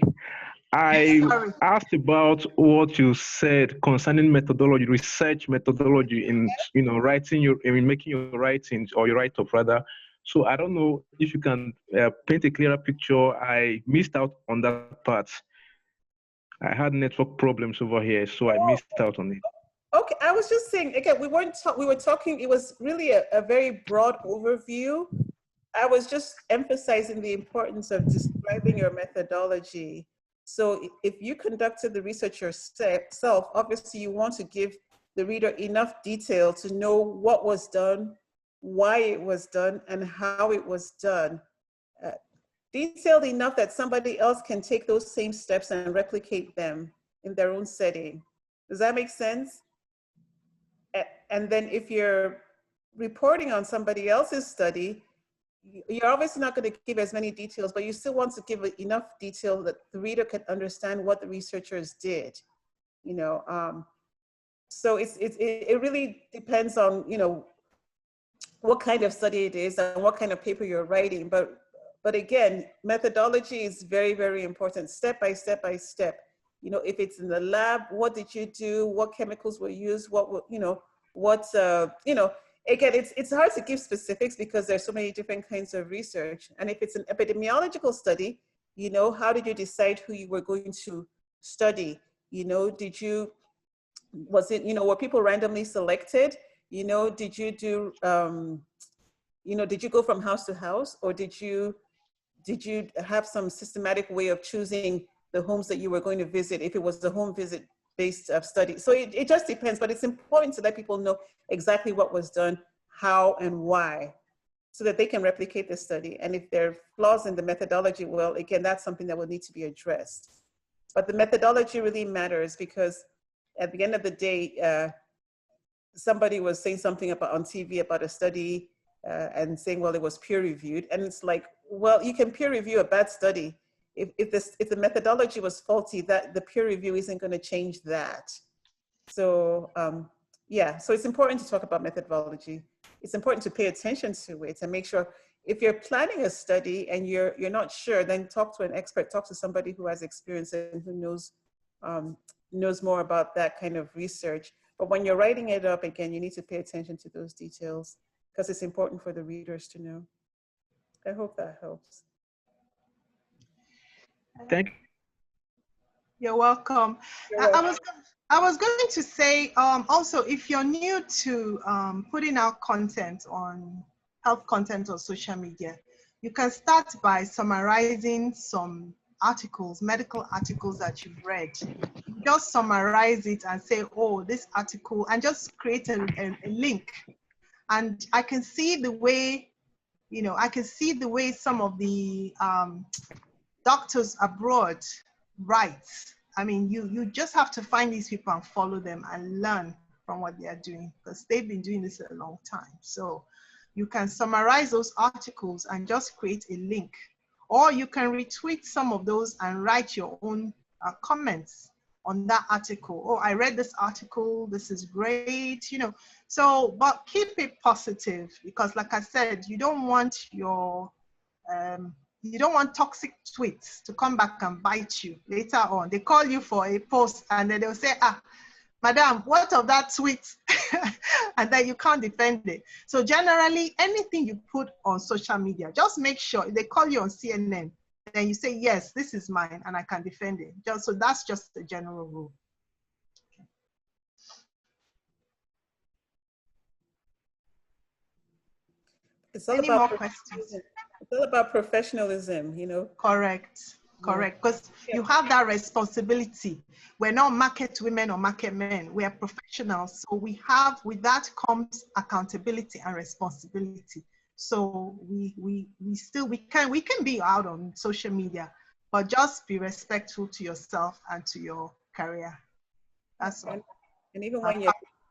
I Sorry. asked about what you said concerning methodology, research methodology in making your writings or your write-up rather. So I don't know if you can paint a clearer picture. I missed out on that part. I had network problems over here, so I missed out on it. Okay, I was just saying, again, we were talking, it was really a very broad overview. I was just emphasizing the importance of describing your methodology. So if you conducted the research yourself, obviously you want to give the reader enough detail to know what was done, why it was done, and how it was done. Detailed enough that somebody else can take those same steps and replicate them in their own setting. Does that make sense? And then if you're reporting on somebody else's study, you're obviously not going to give as many details, but you still want to give enough detail that the reader can understand what the researchers did. So it really depends on what kind of study it is and what kind of paper you're writing. But again, methodology is very, very important. Step by step by step. If it's in the lab, what did you do? What chemicals were used? Again, it's hard to give specifics because there's so many different kinds of research. And if it's an epidemiological study, how did you decide who you were going to study? Were people randomly selected? Did you do, did you go from house to house, or did you have some systematic way of choosing the homes that you were going to visit if it was a home visit based study? So it just depends, but it's important to let people know exactly what was done, how and why, so that they can replicate the study. And if there are flaws in the methodology, well, again, that's something that will need to be addressed. But the methodology really matters because at the end of the day, somebody was saying something on TV about a study and saying, well, it was peer reviewed. And it's like, well, you can peer review a bad study. If the methodology was faulty, that the peer review isn't going to change that. So yeah, so it's important to talk about methodology. It's important to pay attention to it and make sure if you're planning a study and you're not sure, then talk to an expert, talk to somebody who has experience and who knows more about that kind of research. But when you're writing it up, again, you need to pay attention to those details because it's important for the readers to know. I hope that helps. Thank you. You're welcome. I was going to say also, if you're new to putting out content on health content on social media, you can start by summarizing some articles, medical articles that you've read. Just summarize it and say, oh, this article, and just create a link. And I can see the way, some of the doctors abroad write. I mean, you just have to find these people and follow them and learn from what they are doing because they've been doing this a long time. So you can summarize those articles and just create a link, or you can retweet some of those and write your own comments on that article. Oh, I read this article, this is great, So, but keep it positive because like I said, you don't want toxic tweets to come back and bite you later on. They call you for a post and then they'll say, madam, what of that tweet? And then you can't defend it. So generally, anything you put on social media, just make sure if they call you on CNN, then you say, yes, this is mine and I can defend it. So that's just the general rule. It's all Any about more questions? It's all about professionalism, Correct. Correct, because you have that responsibility. We're not market women or market men. We are professionals. So we have, with that comes accountability and responsibility. So we can be out on social media, but just be respectful to yourself and to your career. That's all. And even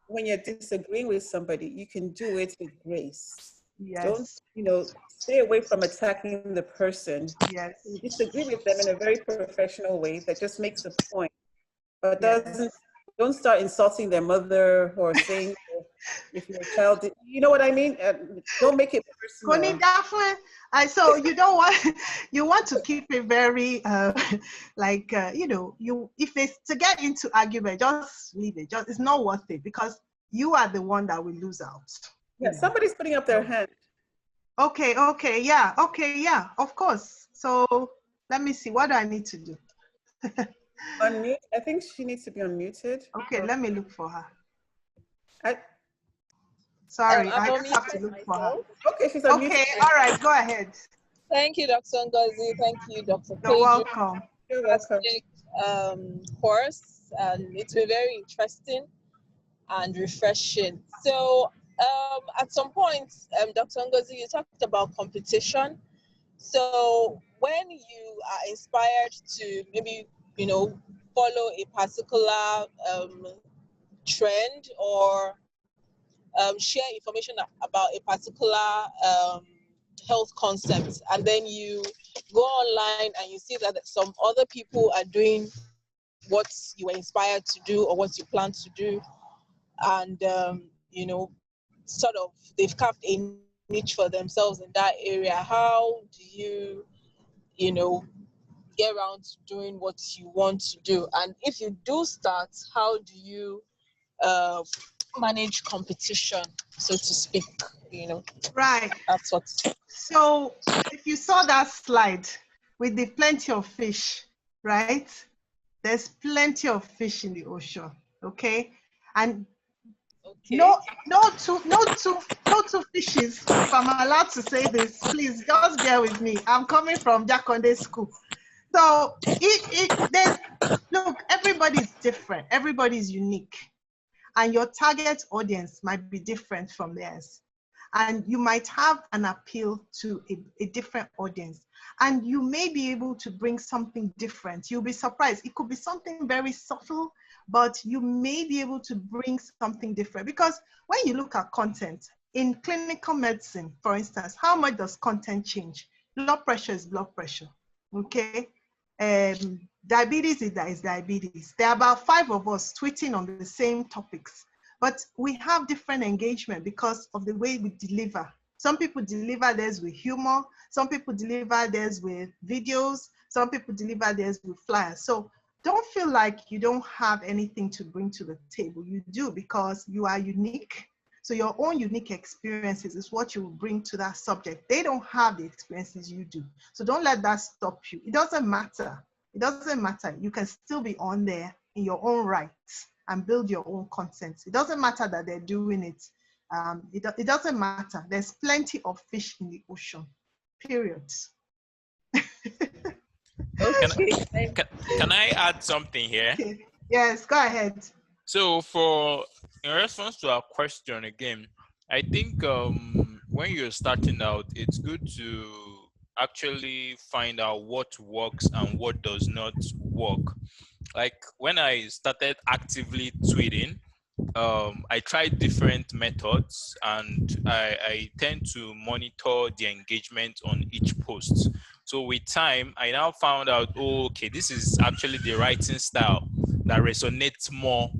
when you're disagreeing with somebody, you can do it with grace. Yes. Don't, stay away from attacking the person. Yes. You disagree with them in a very professional way that just makes a point, but don't start insulting their mother or saying if your child, you know what I mean? Don't make it personal. Connie, definitely. So you don't want, you want to keep it very, if it's to get into argument, just leave it. It's not worth it because you are the one that will lose out. Yeah, somebody's putting up their hand. Okay, yeah, of course. So let me see, what do I need to do? Unmute. I think she needs to be unmuted. Okay, let me look for her. Sorry, I just have to look for her. Okay, she's unmuted. Okay, all right, go ahead. Thank you, Dr. Ngozi. Thank you, Dr. You're welcome. You're welcome. Course, and it's been very interesting and refreshing. So at some point, Dr. Ngozi, you talked about competition. So when you are inspired to maybe, follow a particular trend or share information about a particular health concept, and then you go online and you see that some other people are doing what you were inspired to do or what you plan to do, and sort of they've carved a niche for themselves in that area. How do you get around to doing what you want to do? And if you do start, how do you manage competition, so to speak? Right. That's what. So if you saw that slide with the plenty of fish, right? There's plenty of fish in the ocean, okay? And no two fishes. If I'm allowed to say this, please just bear with me. I'm coming from Jakonde School. So look, everybody's different. Everybody's unique. And your target audience might be different from theirs. And you might have an appeal to a different audience. And you may be able to bring something different. You'll be surprised. It could be something very subtle, but you may be able to bring something different. Because when you look at content, in clinical medicine, for instance, how much does content change? Blood pressure is blood pressure, okay? Diabetes is diabetes. There are about 5 of us tweeting on the same topics, but we have different engagement because of the way we deliver. Some people deliver theirs with humor. Some people deliver theirs with videos. Some people deliver theirs with flyers. So don't feel like you don't have anything to bring to the table. You do, because you are unique. So your own unique experiences is what you will bring to that subject. They don't have the experiences you do. So don't let that stop you. It doesn't matter. It doesn't matter. You can still be on there in your own rights and build your own content. It doesn't matter that they're doing it. It doesn't matter. There's plenty of fish in the ocean, period. Can I add something here? Okay. Yes, go ahead. So in response to our question again, I think when you're starting out, it's good to actually find out what works and what does not work. Like when I started actively tweeting, I tried different methods, and I tend to monitor the engagement on each post. So with time, I now found out, okay, this is actually the writing style that resonates more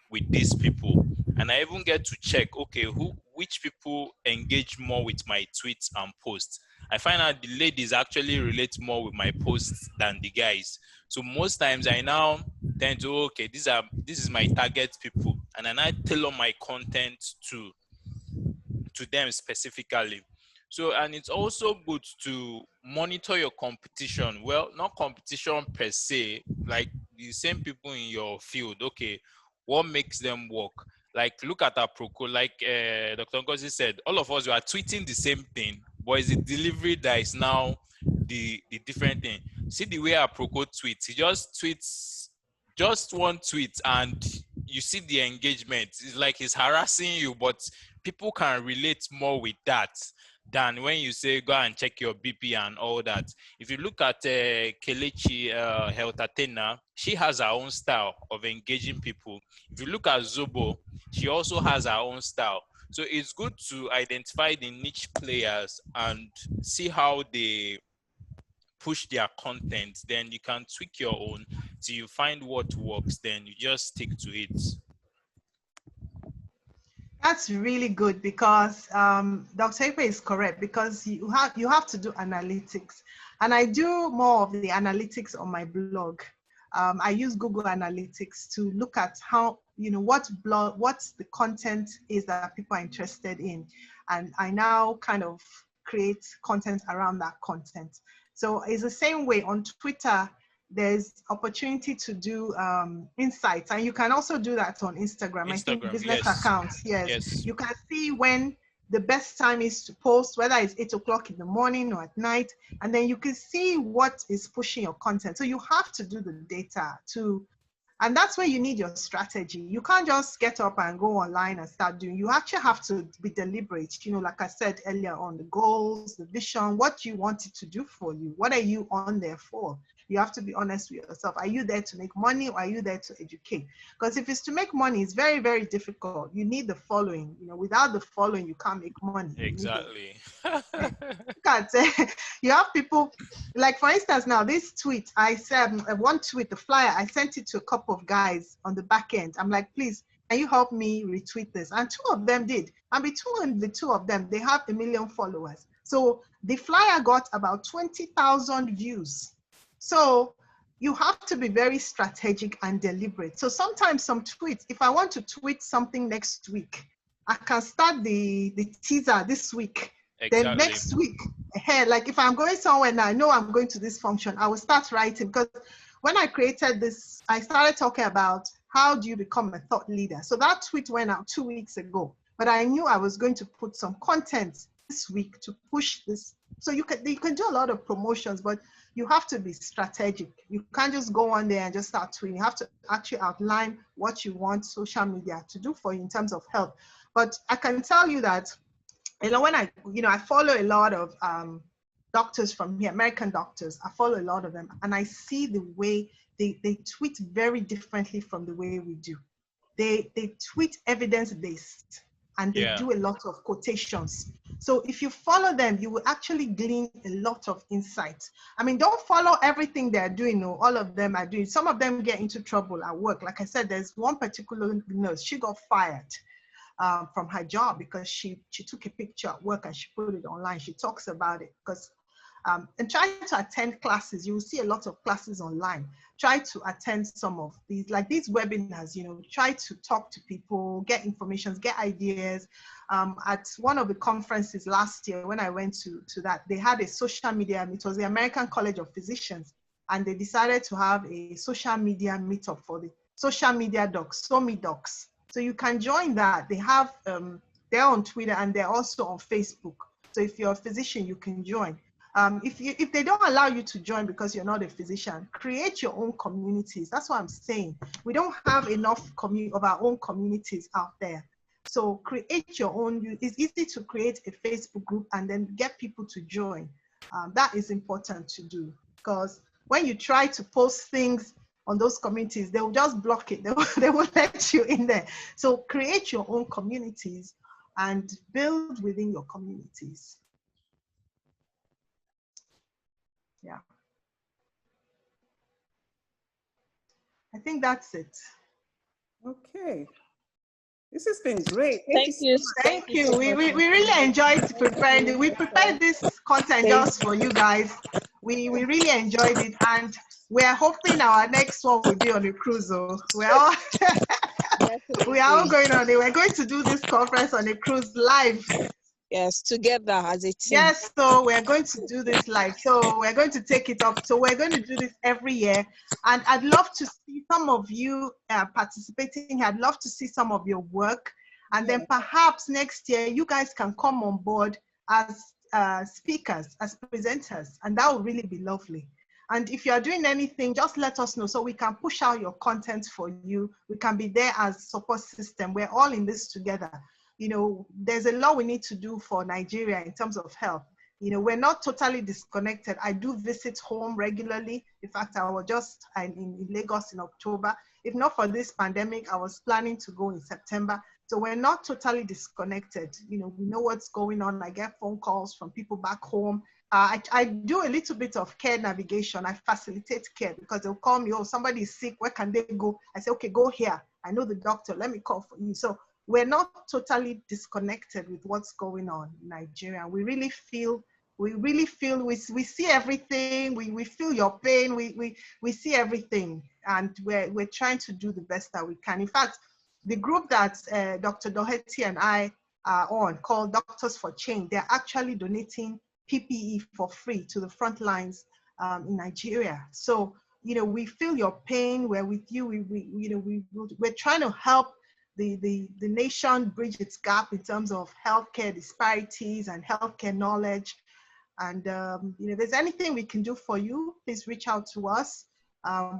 with these people. And I even get to check, okay, which people engage more with my tweets and posts. I find out the ladies actually relate more with my posts than the guys. So most times I now tend to, okay, this is my target people, and then I tailor my content to them specifically. So, and it's also good to monitor your competition. Well, not competition per se, like the same people in your field. Okay, what makes them work? Like, look at our Proco, like Dr. Ngozi said, all of us are tweeting the same thing, but it's the delivery that is now the different thing. See the way Aproko tweets. He just tweets just one tweet and you see the engagement. It's like he's harassing you, but people can relate more with that than when you say go and check your BP and all that. If you look at Kelechi Heltatena, she has her own style of engaging people. If you look at Zobo, she also has her own style. So it's good to identify the niche players and see how they push their content. Then you can tweak your own till you find what works. Then you just stick to it. That's really good because Dr. Ekpe is correct, because you have to do analytics, and I do more of the analytics on my blog. I use Google Analytics to look at how, what's the content is that people are interested in, and I now kind of create content around that content. So it's the same way on Twitter. There's opportunity to do insights, and you can also do that on Instagram. I think business accounts, yes. You can see when the best time is to post, whether it's 8 o'clock in the morning or at night, and then you can see what is pushing your content. So you have to do the data too. And that's where you need your strategy. You can't just get up and go online and start doing. You actually have to be deliberate. Like I said earlier on, the goals, the vision, what you want it to do for you. What are you on there for? You have to be honest with yourself. Are you there to make money, or are you there to educate? Because if it's to make money, it's very, very difficult. You need the following. Without the following, you can't make money. Exactly. You have people, like for instance, now this tweet, I said one tweet, the flyer, I sent it to a couple of guys on the back end. I'm like, please, can you help me retweet this? And 2 of them did. And between the 2 of them, they have 1 million followers. So the flyer got about 20,000 views. So you have to be very strategic and deliberate. So sometimes some tweets, if I want to tweet something next week, I can start the teaser this week. Exactly. Then next week, like if I'm going somewhere and I know I'm going to this function, I will start writing. Because when I created this, I started talking about how do you become a thought leader. So that tweet went out 2 weeks ago, but I knew I was going to put some content this week to push this. So you can do a lot of promotions, but you have to be strategic. You can't just go on there and just start tweeting. You have to actually outline what you want social media to do for you in terms of help. But I can tell you that, when I follow a lot of doctors from here, American doctors, I follow a lot of them, and I see the way they tweet very differently from the way we do. They tweet evidence-based, and they do a lot of quotations. So if you follow them, you will actually glean a lot of insight. I mean, don't follow everything they're doing. No, all of them are doing. Some of them get into trouble at work. Like I said, there's one particular nurse, she got fired from her job because she took a picture at work and she put it online. She talks about it because, and try to attend classes. You will see a lot of classes online. Try to attend some of these, like these webinars, try to talk to people, get information, get ideas. At one of the conferences last year, when I went to that, they had a social media, it was the American College of Physicians, and they decided to have a social media meetup for the social media docs, SOMI docs. So you can join that. They have, they're on Twitter and they're also on Facebook. So if you're a physician, you can join. If they don't allow you to join because you're not a physician, create your own communities. That's what I'm saying. We don't have enough of our own communities out there. So create your own. It's easy to create a Facebook group and then get people to join. That is important to do, because when you try to post things on those communities, they will just block it. They won't let you in there. So create your own communities and build within your communities. Yeah. I think that's it. Okay. This has been great. Thank you. Thank you. We really enjoyed preparing it. We prepared this content just for you guys. We really enjoyed it, and we're hoping our next one will be on a cruise. We're all we are all going on it. We're going to do this conference on a cruise live. Yes, together as a team. Yes, so we're going to do this live. So we're going to take it up. So we're going to do this every year. And I'd love to see some of you participating. I'd love to see some of your work. And then perhaps next year, you guys can come on board as speakers, as presenters, and that would really be lovely. And if you are doing anything, just let us know so we can push out your content for you. We can be there as support system. We're all in this together. You know, there's a lot we need to do for Nigeria in terms of health. You know, we're not totally disconnected. I do visit home regularly. In fact, I was just in Lagos in October. If not for this pandemic, I was planning to go in September. So we're not totally disconnected. You know, we know what's going on. I get phone calls from people back home. I do a little bit of care navigation. I facilitate care because they'll call me, oh, somebody is sick, where can they go? I say, okay, go here. I know the doctor, let me call for you. So we're not totally disconnected with what's going on in Nigeria. We really feel, we see everything. We feel your pain. We see everything, and we're trying to do the best that we can. In fact, the group that Dr. Doherty and I are on, called Doctors for Change, they're actually donating PPE for free to the front lines in Nigeria. So, you know, we feel your pain. We're with you. We're trying to help the nation bridge its gap in terms of healthcare disparities and healthcare knowledge. And you know, if there's anything we can do for you, please reach out to us.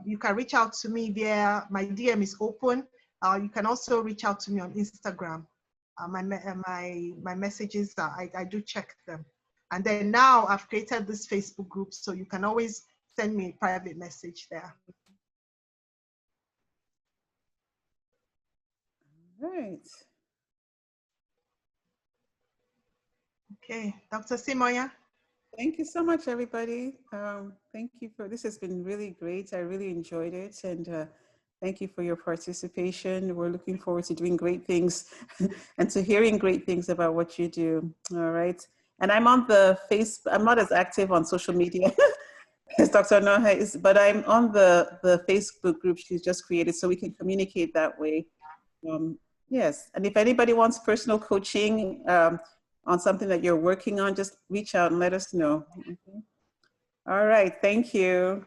You can reach out to me via, my DM is open. You can also reach out to me on Instagram. My messages, I do check them. And then now I've created this Facebook group, so you can always send me a private message there. Right. Okay, Dr. Simoya. Thank you so much, everybody. Thank you for, this has been really great. I really enjoyed it. And thank you for your participation. We're looking forward to doing great things and to hearing great things about what you do. All right. And I'm on the I'm not as active on social media as Dr. Noha is, but I'm on the Facebook group she's just created, so we can communicate that way. Yes, and if anybody wants personal coaching on something that you're working on, just reach out and let us know. Okay. All right, thank you.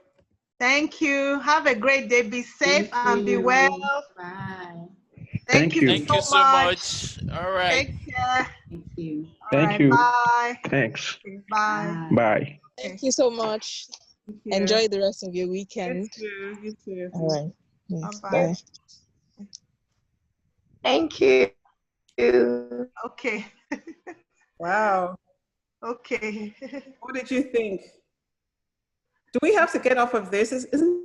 Thank you. Have a great day. Be safe and be well. Bye. Thank you Thank you so much. All right. Take care. Thank you. Thank you. Bye. Thanks. Okay, bye. Bye. Thank you so much. Enjoy the rest of your weekend. You too. All right. Yes, Bye-bye. bye. Thank you. Okay. Wow. Okay. What did you think? Do we have to get off of this? Isn't